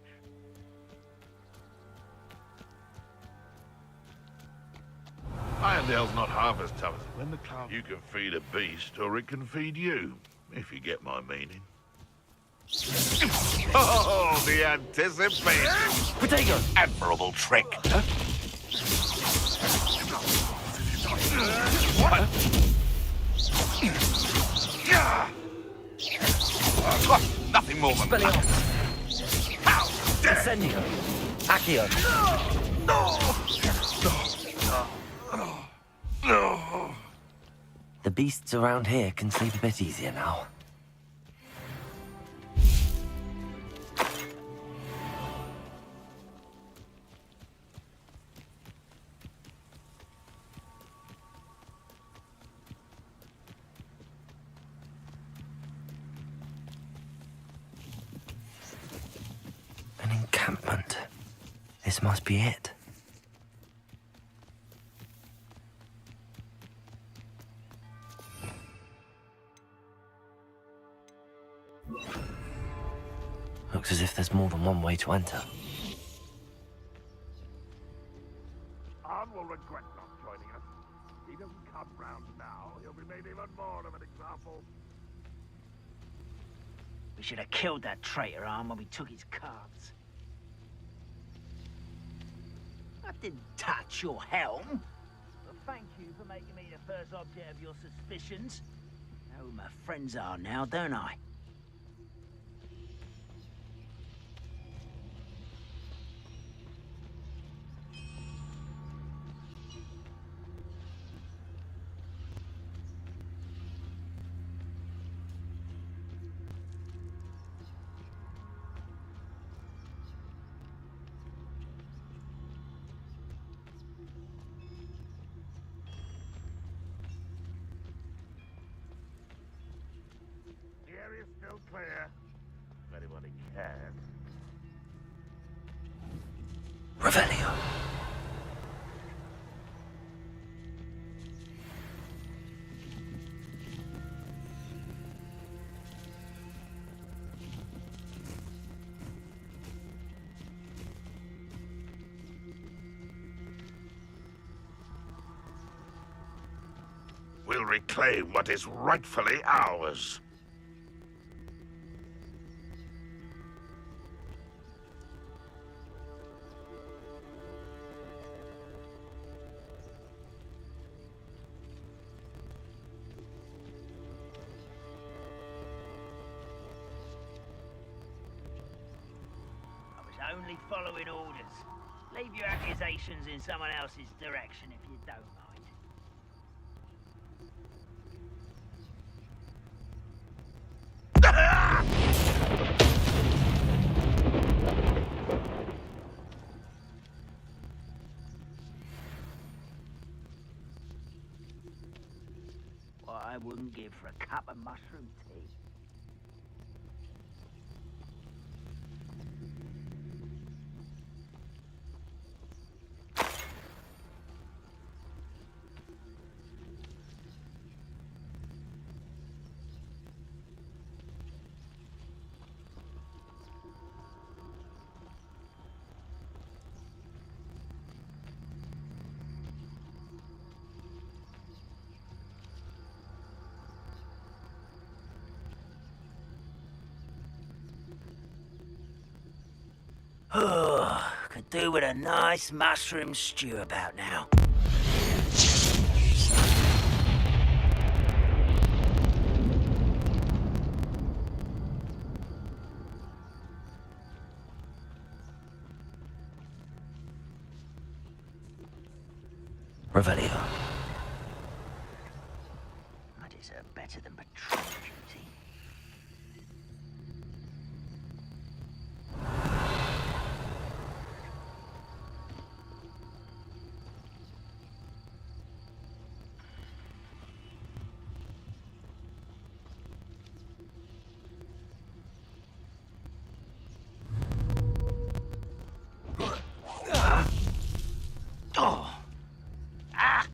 Irondale's not half as tough as when the cloud. You can feed a beast, or it can feed you, if you get my meaning. Oh, the anticipation! Potato! Admirable trick. Huh? What? Nothing more than that. How dare! Incendio! Accio! The beasts around here can sleep a bit easier now. An encampment. This must be it. Looks as if there's more than one way to enter. Arn will regret not joining us. He doesn't come round now. He'll be made even more of an example. We should have killed that traitor, Arn, when we took his cards. I didn't touch your helm. But thank you for making me the first object of your suspicions. I know who my friends are now, don't I? The area's still clear. If anybody cares. Revelio. We'll reclaim what is rightfully ours. Only following orders. Leave your accusations in someone else's direction if you don't mind. What I wouldn't give for a cup of mushroom tea. Could do with a nice mushroom stew about now. Revelio. I deserve better than patrol duty. Oh. Ah!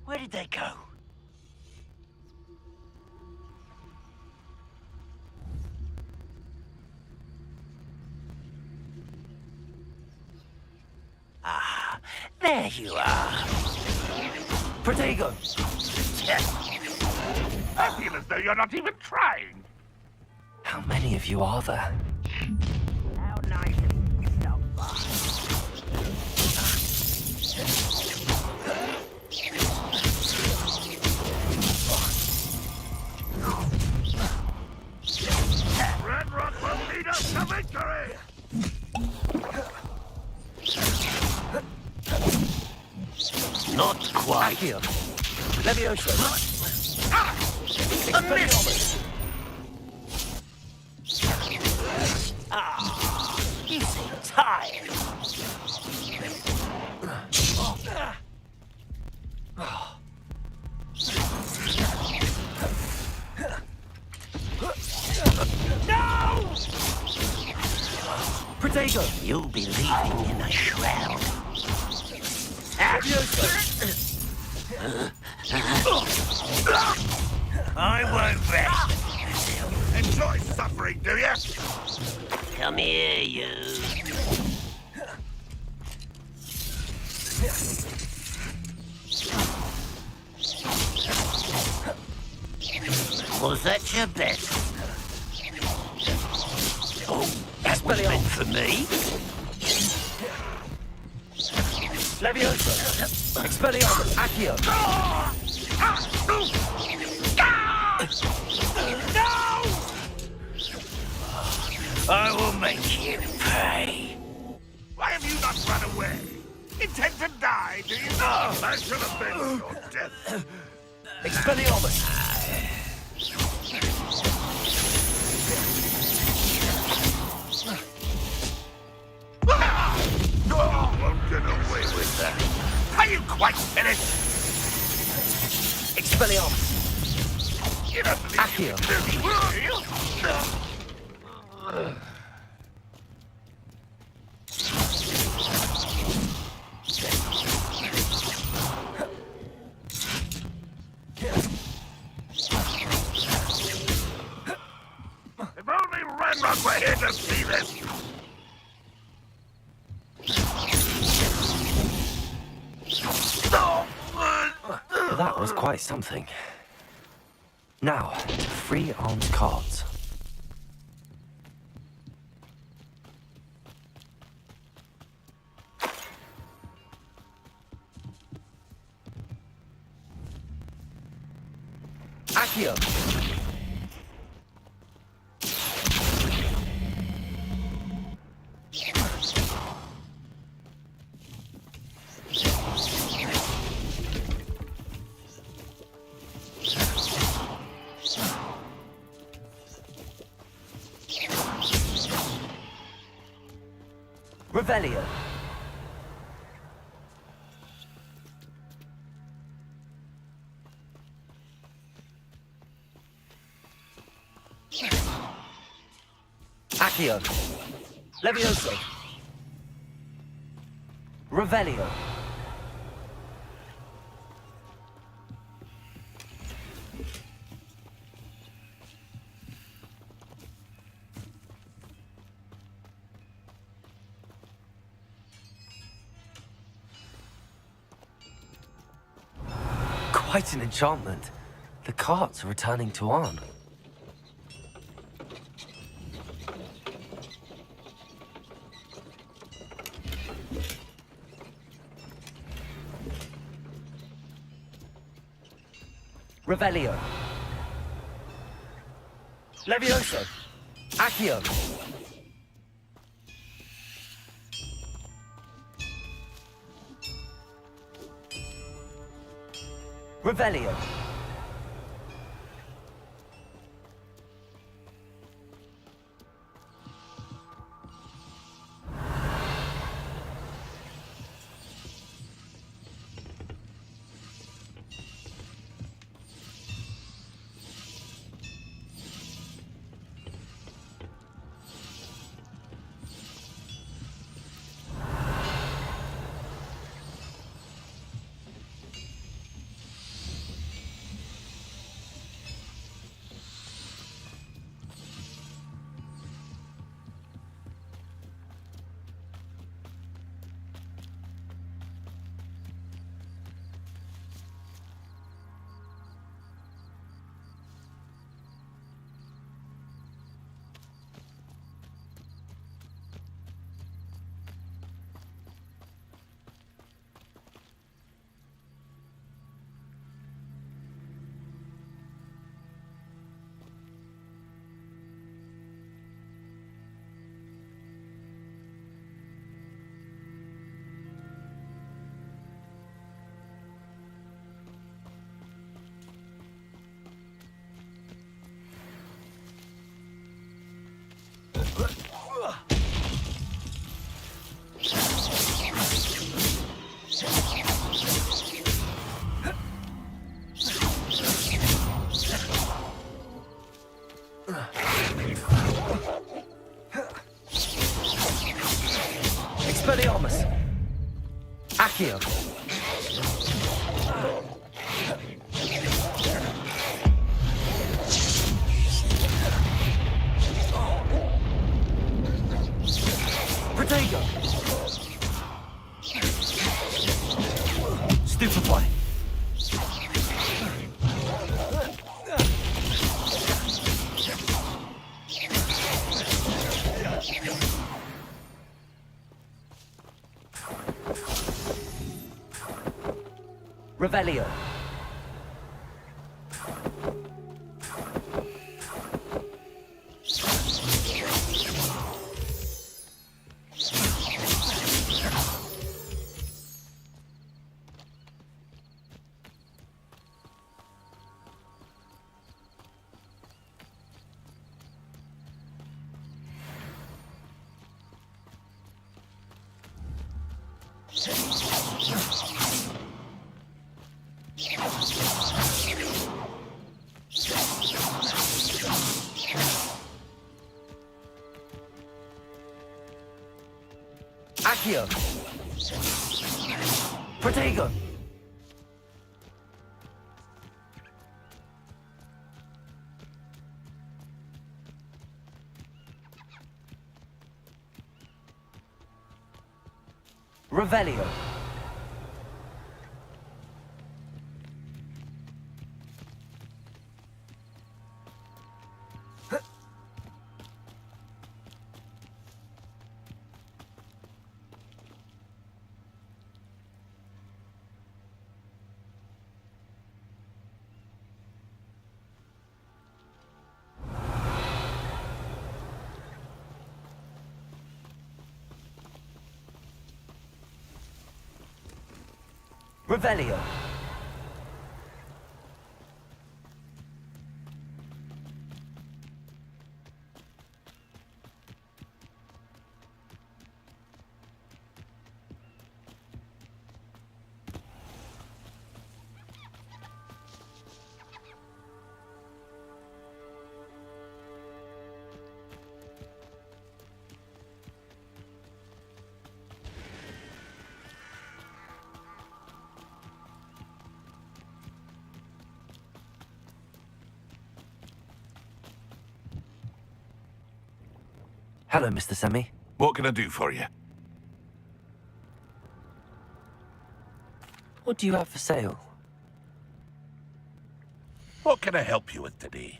Where did they go? Ah, there you are. Protego! I feel as though you're not even trying. How many of you are there? How nice of you to stop by. Red Rock will lead us to victory! Not quite. Accio. Levioso. Expelliarmus. Ah, you seem tired. No! Protego. You'll be leaving in a shroud. I won't rest. Enjoy suffering, do you? Come here, you. Was that your best? Oh, that was meant for me. Levioso. Expelliarmus. Accio. No! I will make you pay. Why have you not run away? Intend to die, do you? That should have been your death. Expelliarmus. Oh, won't get away with that. Are you quite finished? Expelliarmus. You don't believe you can do me, do you? If only Renrock were here to see this! That was quite something. Now, free armed cards. Accio. Revelio. Accio. Levioso. Revelio. Quite an enchantment. The carts are returning to Arn. Revelio. Levioso. Accio. Revelio. Expelliarmus. Accio. Protego. Stupefy. Revelio. Accio. Protego. Revelio. Revelio. Hello, Mr. Semi. What can I do for you? What do you have for sale? What can I help you with today?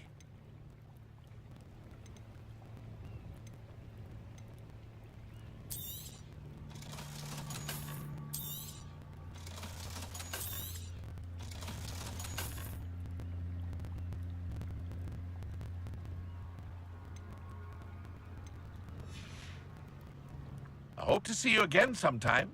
I hope to see you again sometime.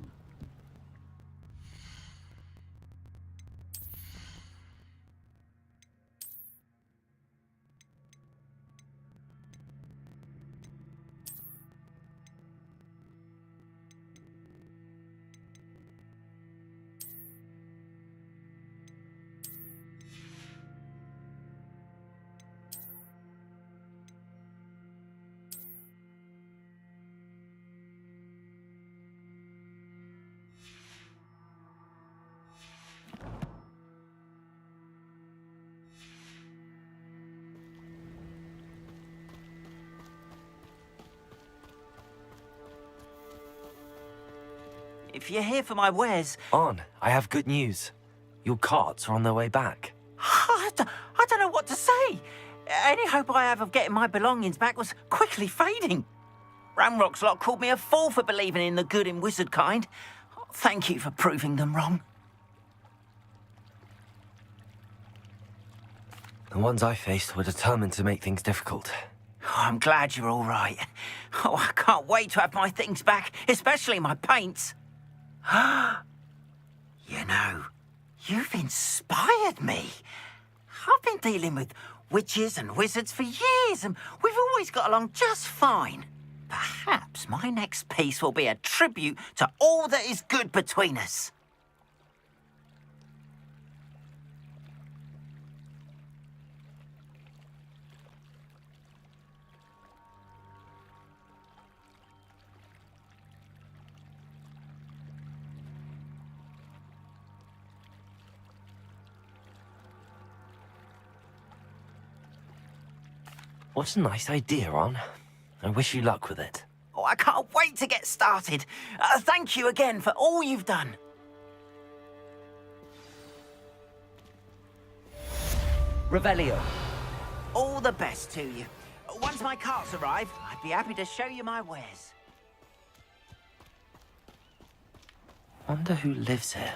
If you're here for my wares... On, I have good news. Your carts are on their way back. I don't know what to say. Any hope I have of getting my belongings back was quickly fading. Ramrock's lot called me a fool for believing in the good in wizard kind. Thank you for proving them wrong. The ones I faced were determined to make things difficult. Oh, I'm glad you're all right. Oh, I can't wait to have my things back, especially my paints. You know, you've inspired me. I've been dealing with witches and wizards for years, and we've always got along just fine. Perhaps my next piece will be a tribute to all that is good between us. What a nice idea, Ron. I wish you luck with it. Oh, I can't wait to get started. Thank you again for all you've done. Revelio. All the best to you. Once my carts arrive, I'd be happy to show you my wares. Wonder who lives here.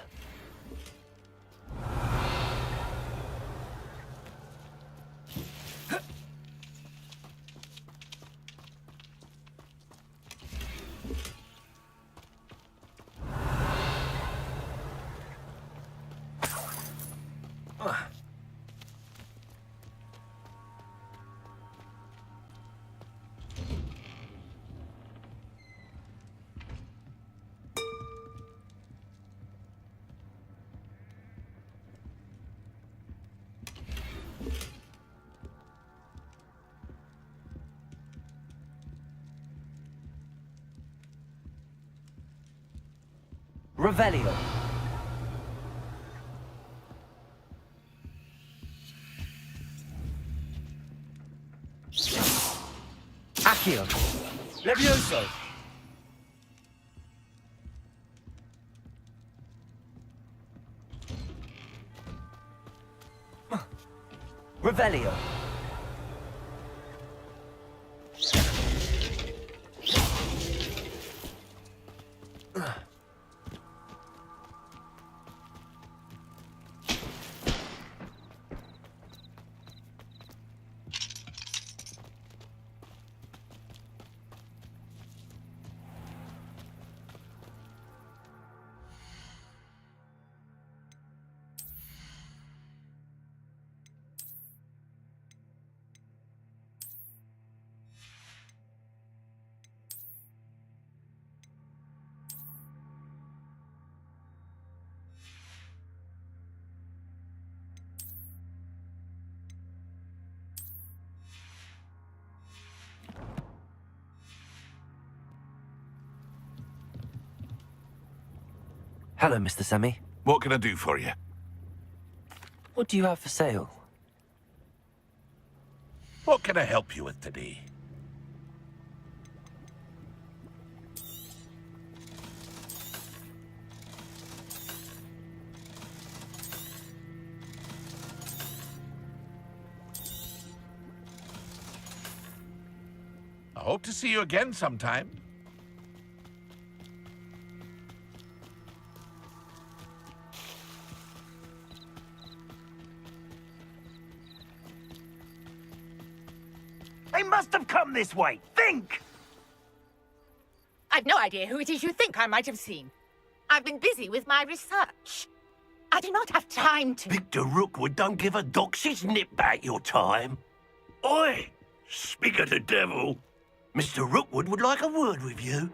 Revelio. Accio. Levioso. Revelio. Hello, Mr. Semi. What can I do for you? What do you have for sale? What can I help you with today? I hope to see you again sometime. They must have come this way. Think! I've no idea who it is you think I might have seen. I've been busy with my research. I do not have time to... Victor Rookwood don't give a doxy's nip back your time. Oi! Speak of the devil. Mr. Rookwood would like a word with you.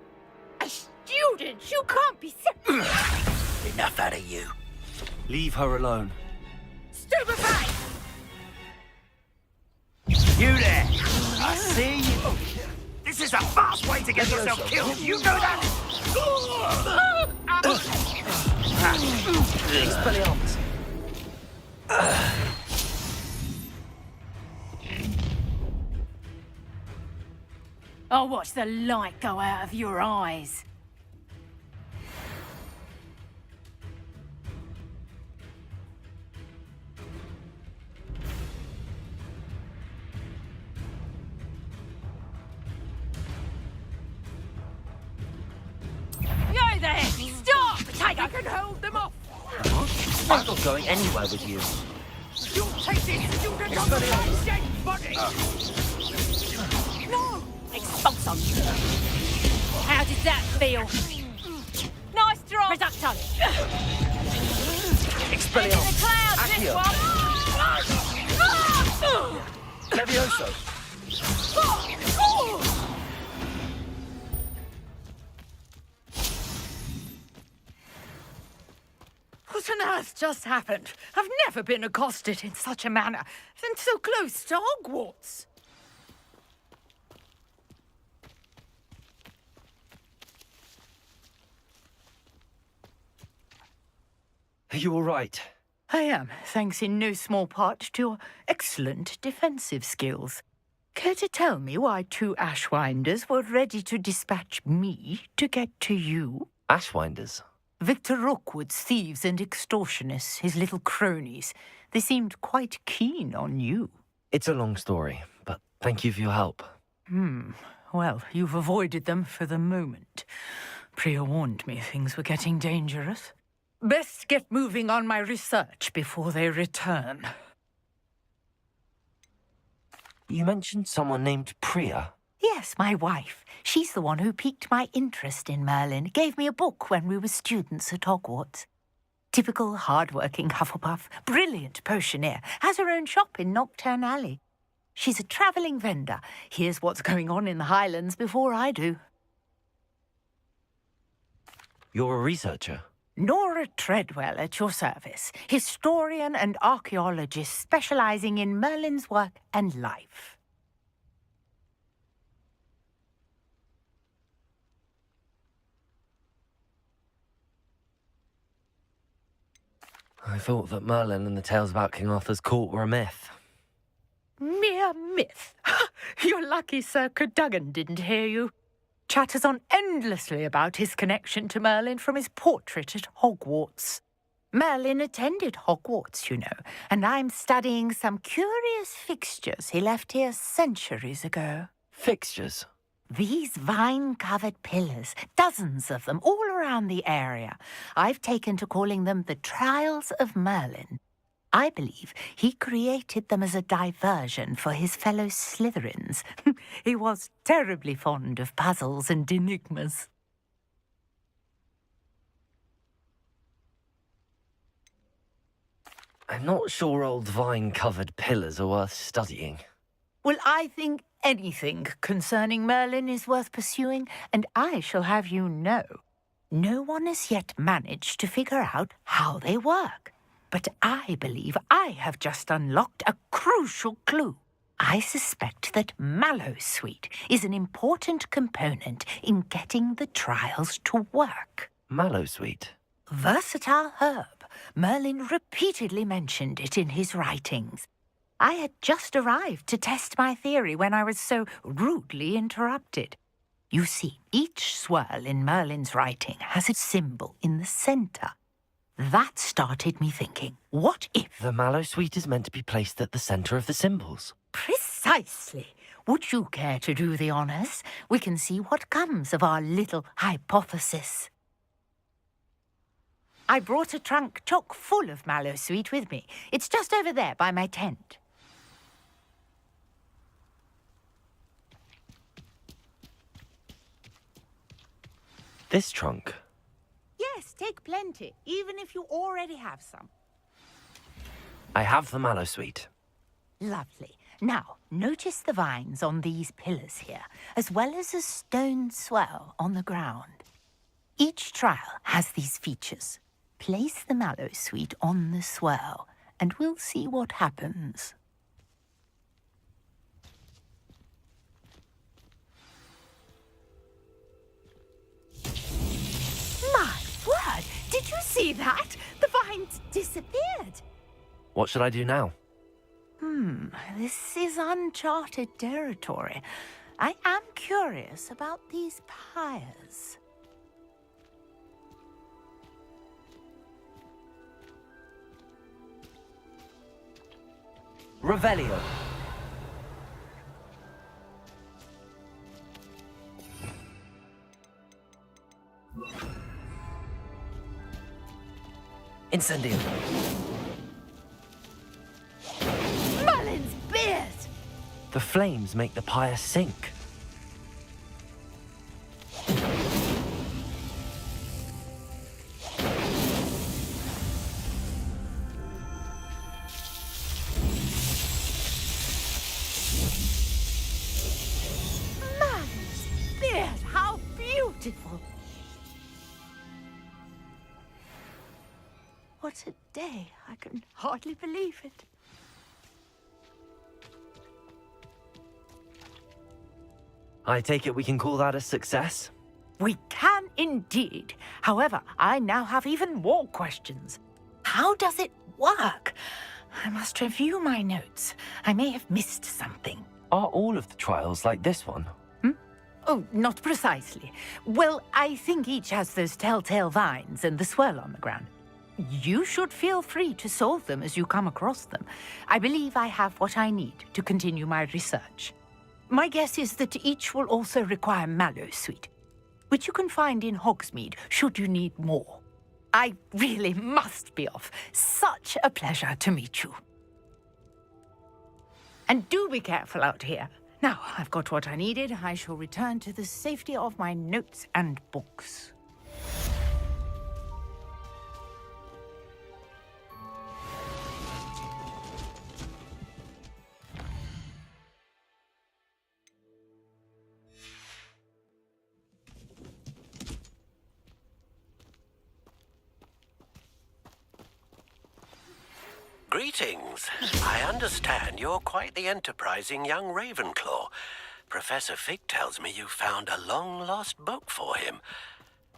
A student? You can't be serious. Enough out of you. Leave her alone. Stupefy! You there! I see you. This is a fast way to get yourself killed. You know that? Expelliarmus. I'll watch the light go out of your eyes. You there! Stop! I can hold them off. I'm not going anywhere with you. You take this student on the dead body. No! Expulso! How did that feel? Nice drop! Reducto! Expelliarmus. In the clouds, Accio. this one! Levioso. What on earth just happened? I've never been accosted in such a manner, and so close to Hogwarts. Are you all right? I am, thanks in no small part to your excellent defensive skills. Care to tell me why 2 Ashwinders were ready to dispatch me to get to you? Ashwinders? Victor Rookwood's thieves and extortionists, his little cronies. They seemed quite keen on you. It's a long story, but thank you for your help. Well, you've avoided them for the moment. Priya warned me things were getting dangerous. Best get moving on my research before they return. You mentioned someone named Priya. Yes, my wife. She's the one who piqued my interest in Merlin. Gave me a book when we were students at Hogwarts. Typical hard-working Hufflepuff, brilliant potioneer, has her own shop in Knockturn Alley. She's a travelling vendor. Hears what's going on in the Highlands before I do. You're a researcher? Nora Treadwell at your service. Historian and archaeologist specialising in Merlin's work and life. I thought that Merlin and the tales about King Arthur's court were a myth. Mere myth. You're lucky Sir Cadogan didn't hear you. Chatters on endlessly about his connection to Merlin from his portrait at Hogwarts. Merlin attended Hogwarts, you know, and I'm studying some curious fixtures he left here centuries ago. Fixtures? These vine-covered pillars, dozens of them, all around the area. I've taken to calling them the Trials of Merlin. I believe he created them as a diversion for his fellow Slytherins. He was terribly fond of puzzles and enigmas. I'm not sure old vine-covered pillars are worth studying. Well, I think anything concerning Merlin is worth pursuing, and I shall have you know, no one has yet managed to figure out how they work. But I believe I have just unlocked a crucial clue. I suspect that Mallowsweet is an important component in getting the trials to work. Mallowsweet? Versatile herb. Merlin repeatedly mentioned it in his writings. I had just arrived to test my theory when I was so rudely interrupted. You see, each swirl in Merlin's writing has a symbol in the centre. That started me thinking, what if... The Mallowsweet is meant to be placed at the centre of the symbols. Precisely. Would you care to do the honours? We can see what comes of our little hypothesis. I brought a trunk chock full of Mallowsweet with me. It's just over there by my tent. This trunk? Yes, take plenty, even if you already have some. I have the mallow sweet. Lovely. Now, notice the vines on these pillars here, as well as a stone swell on the ground. Each trial has these features. Place the mallow sweet on the swell, and we'll see what happens. My word! Did you see that? The vines disappeared. What should I do now? This is uncharted territory. I am curious about these pyres. Revelio. Incendio. Merlin's beard! The flames make the pyre sink. Merlin's beard! How beautiful! What a day. I can hardly believe it. I take it we can call that a success? We can indeed. However, I now have even more questions. How does it work? I must review my notes. I may have missed something. Are all of the trials like this one? Oh, not precisely. Well, I think each has those telltale vines and the swirl on the ground. You should feel free to solve them as you come across them. I believe I have what I need to continue my research. My guess is that each will also require mallow sweet, which you can find in Hogsmeade should you need more. I really must be off. Such a pleasure to meet you. And do be careful out here. Now, I've got what I needed. I shall return to the safety of my notes and books. Greetings. I understand you're quite the enterprising young Ravenclaw. Professor Fig tells me you found a long-lost book for him.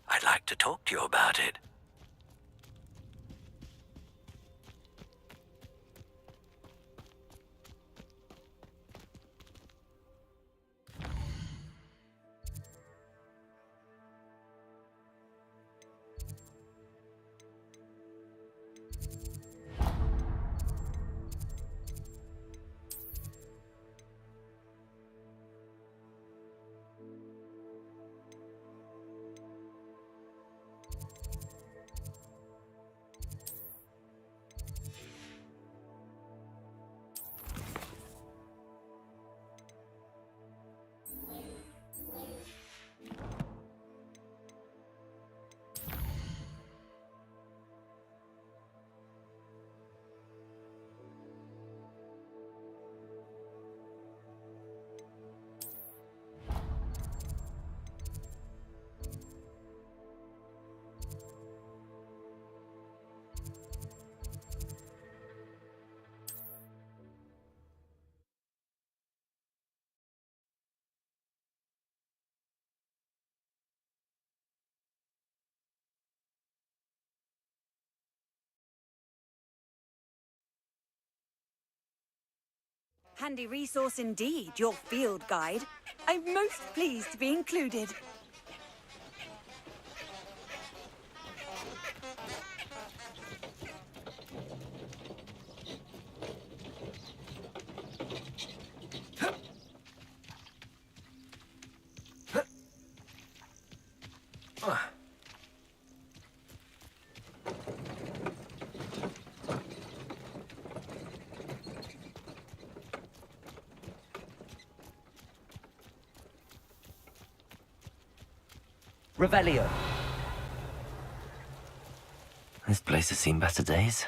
I'd like to talk to you about it. Handy resource indeed, your field guide. I'm most pleased to be included. Revelio. This place has seen better days.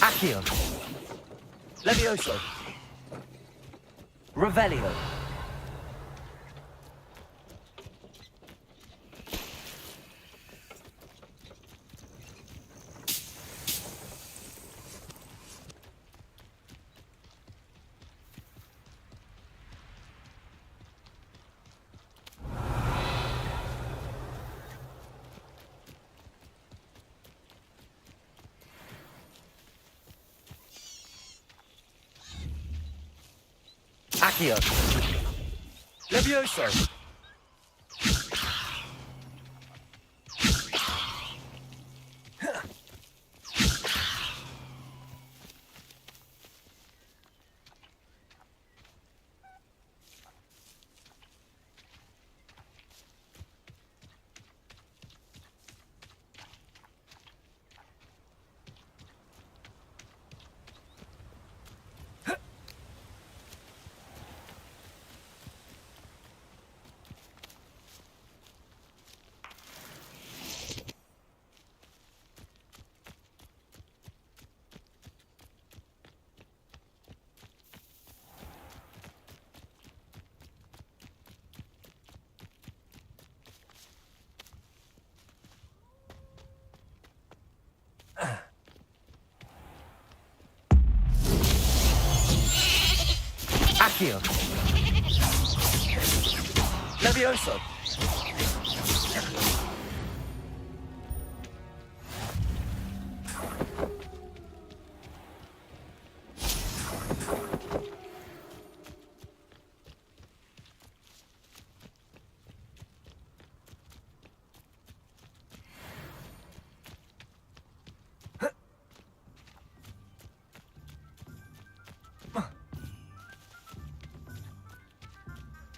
Accio. Levioso. Revelio. Accio. Levioso. Accio. Levioso.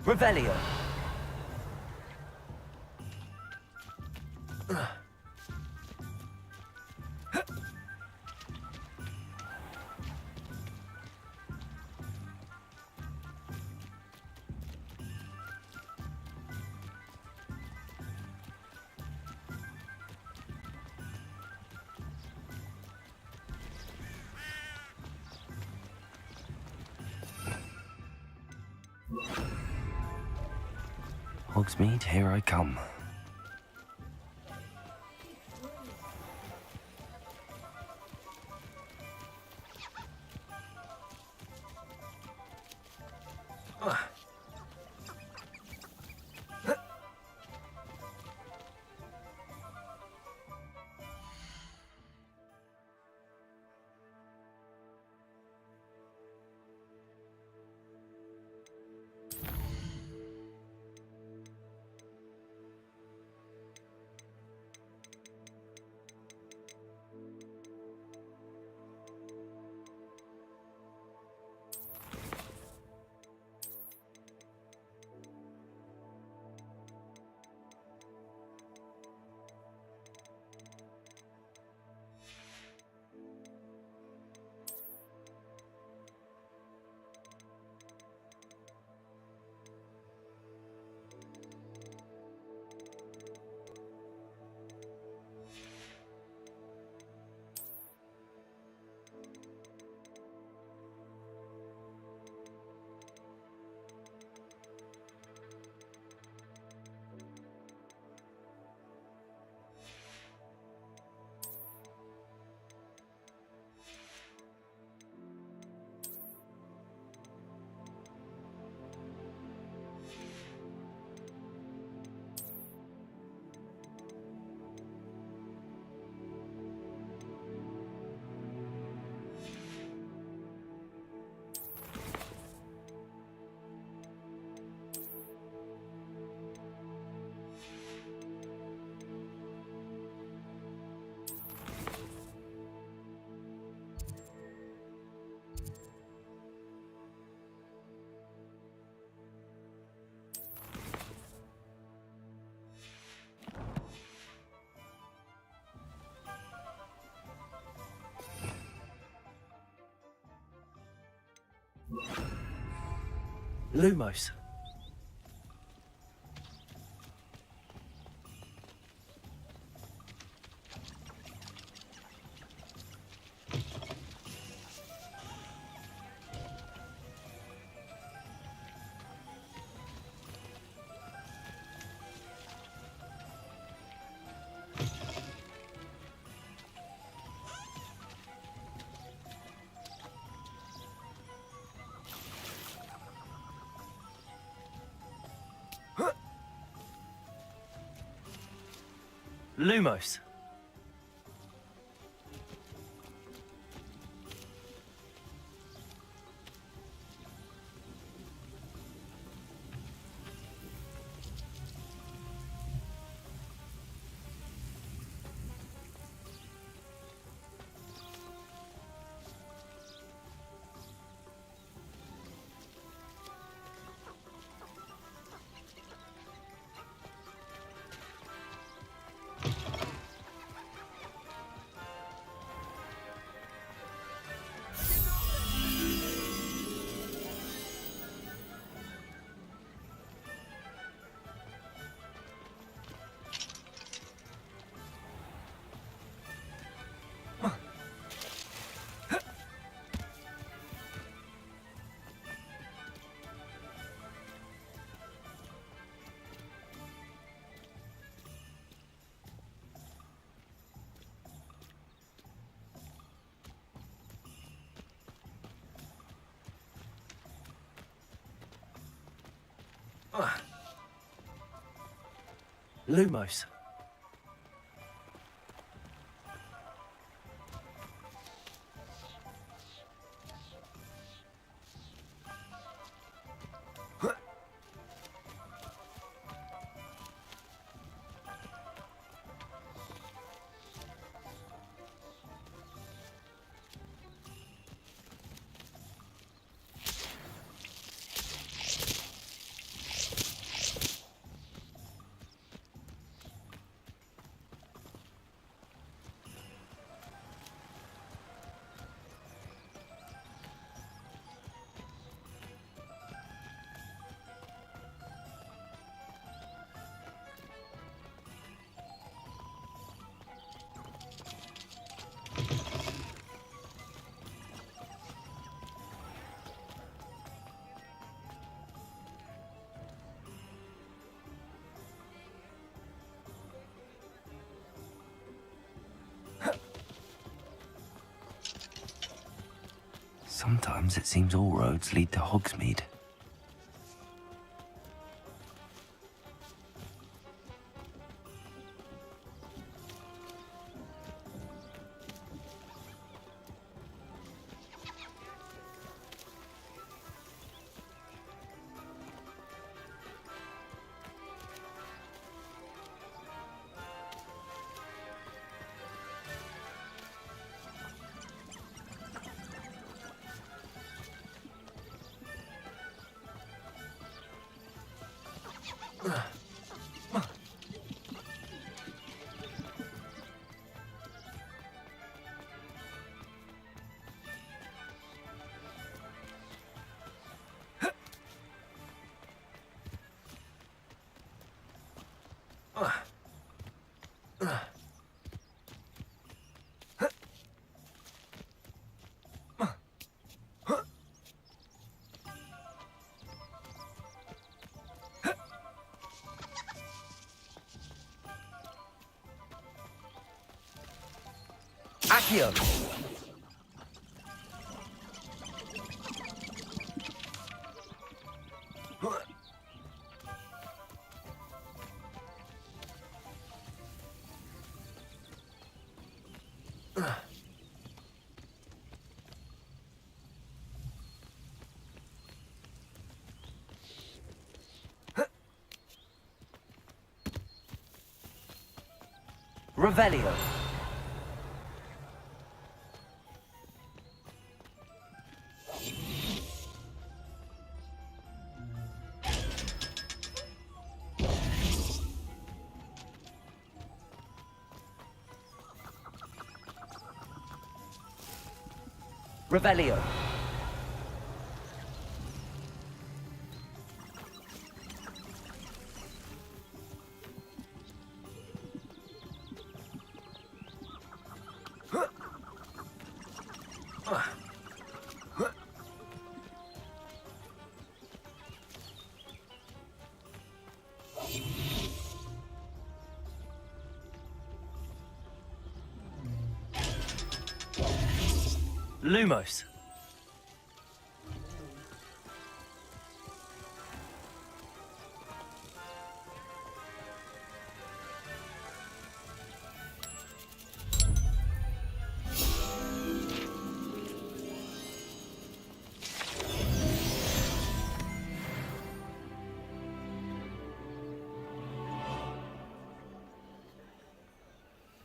Revelio. Hogsmeade, here I come. Lumos. Lumos. Lumos. Sometimes it seems all roads lead to Hogsmeade. Accio. Revelio. Revelio. Lumos.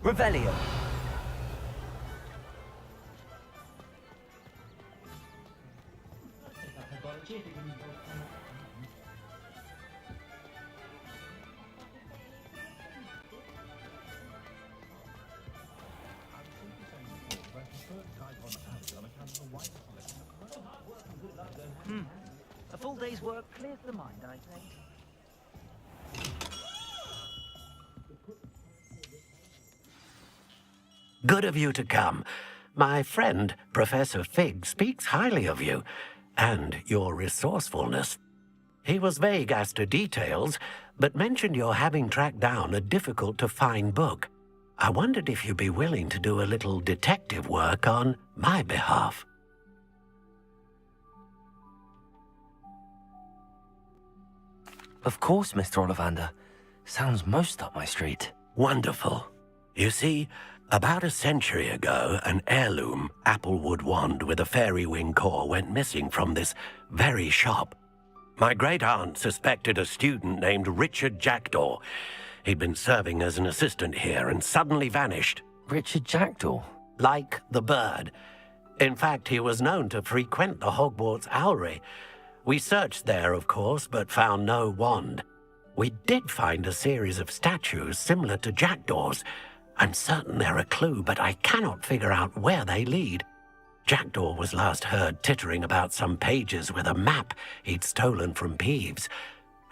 Revelio. A full day's work clears the mind, I think. Good of you to come. My friend, Professor Fig, speaks highly of you and your resourcefulness. He was vague as to details, but mentioned your having tracked down a difficult-to-find book. I wondered if you'd be willing to do a little detective work on my behalf. Of course, Mr. Ollivander. Sounds most up my street. Wonderful. You see, about a century ago, an heirloom applewood wand with a fairy wing core went missing from this very shop. My great-aunt suspected a student named Richard Jackdaw. He'd been serving as an assistant here and suddenly vanished. Richard Jackdaw? Like the bird. In fact, he was known to frequent the Hogwarts Owlery. We searched there, of course, but found no wand. We did find a series of statues similar to Jackdaw's. I'm certain they're a clue, but I cannot figure out where they lead. Jackdaw was last heard tittering about some pages with a map he'd stolen from Peeves.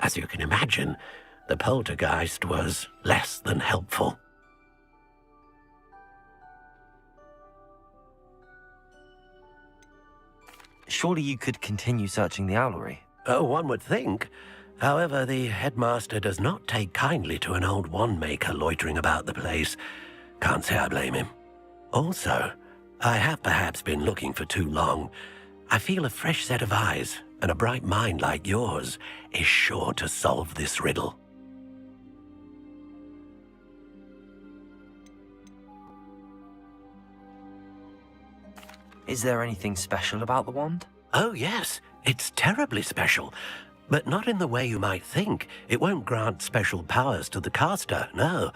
As you can imagine, the poltergeist was less than helpful. Surely you could continue searching the owlery. Oh, one would think. However, the headmaster does not take kindly to an old wand-maker loitering about the place. Can't say I blame him. Also, I have perhaps been looking for too long. I feel a fresh set of eyes and a bright mind like yours is sure to solve this riddle. Is there anything special about the wand? Oh, yes. It's terribly special. But not in the way you might think. It won't grant special powers to the caster, no.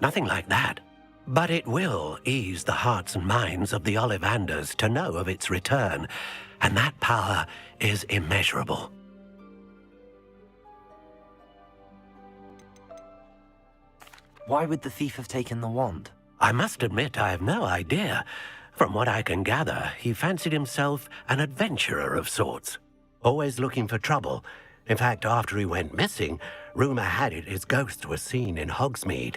Nothing like that. But it will ease the hearts and minds of the Ollivanders to know of its return, and that power is immeasurable. Why would the thief have taken the wand? I must admit I have no idea. From what I can gather, he fancied himself an adventurer of sorts, always looking for trouble. In fact, after he went missing, rumor had it his ghost was seen in Hogsmeade.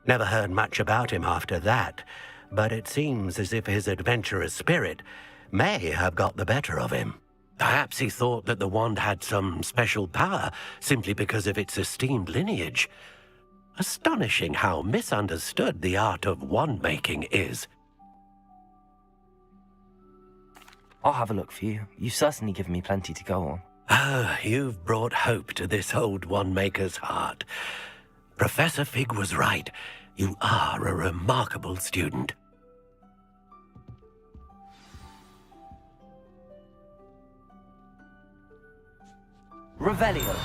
Never heard much about him after that, but it seems as if his adventurous spirit may have got the better of him. Perhaps he thought that the wand had some special power simply because of its esteemed lineage. Astonishing how misunderstood the art of wand-making is. I'll have a look for you. You've certainly given me plenty to go on. Ah, you've brought hope to this old wand-maker's heart. Professor Fig was right. You are a remarkable student. Revelio.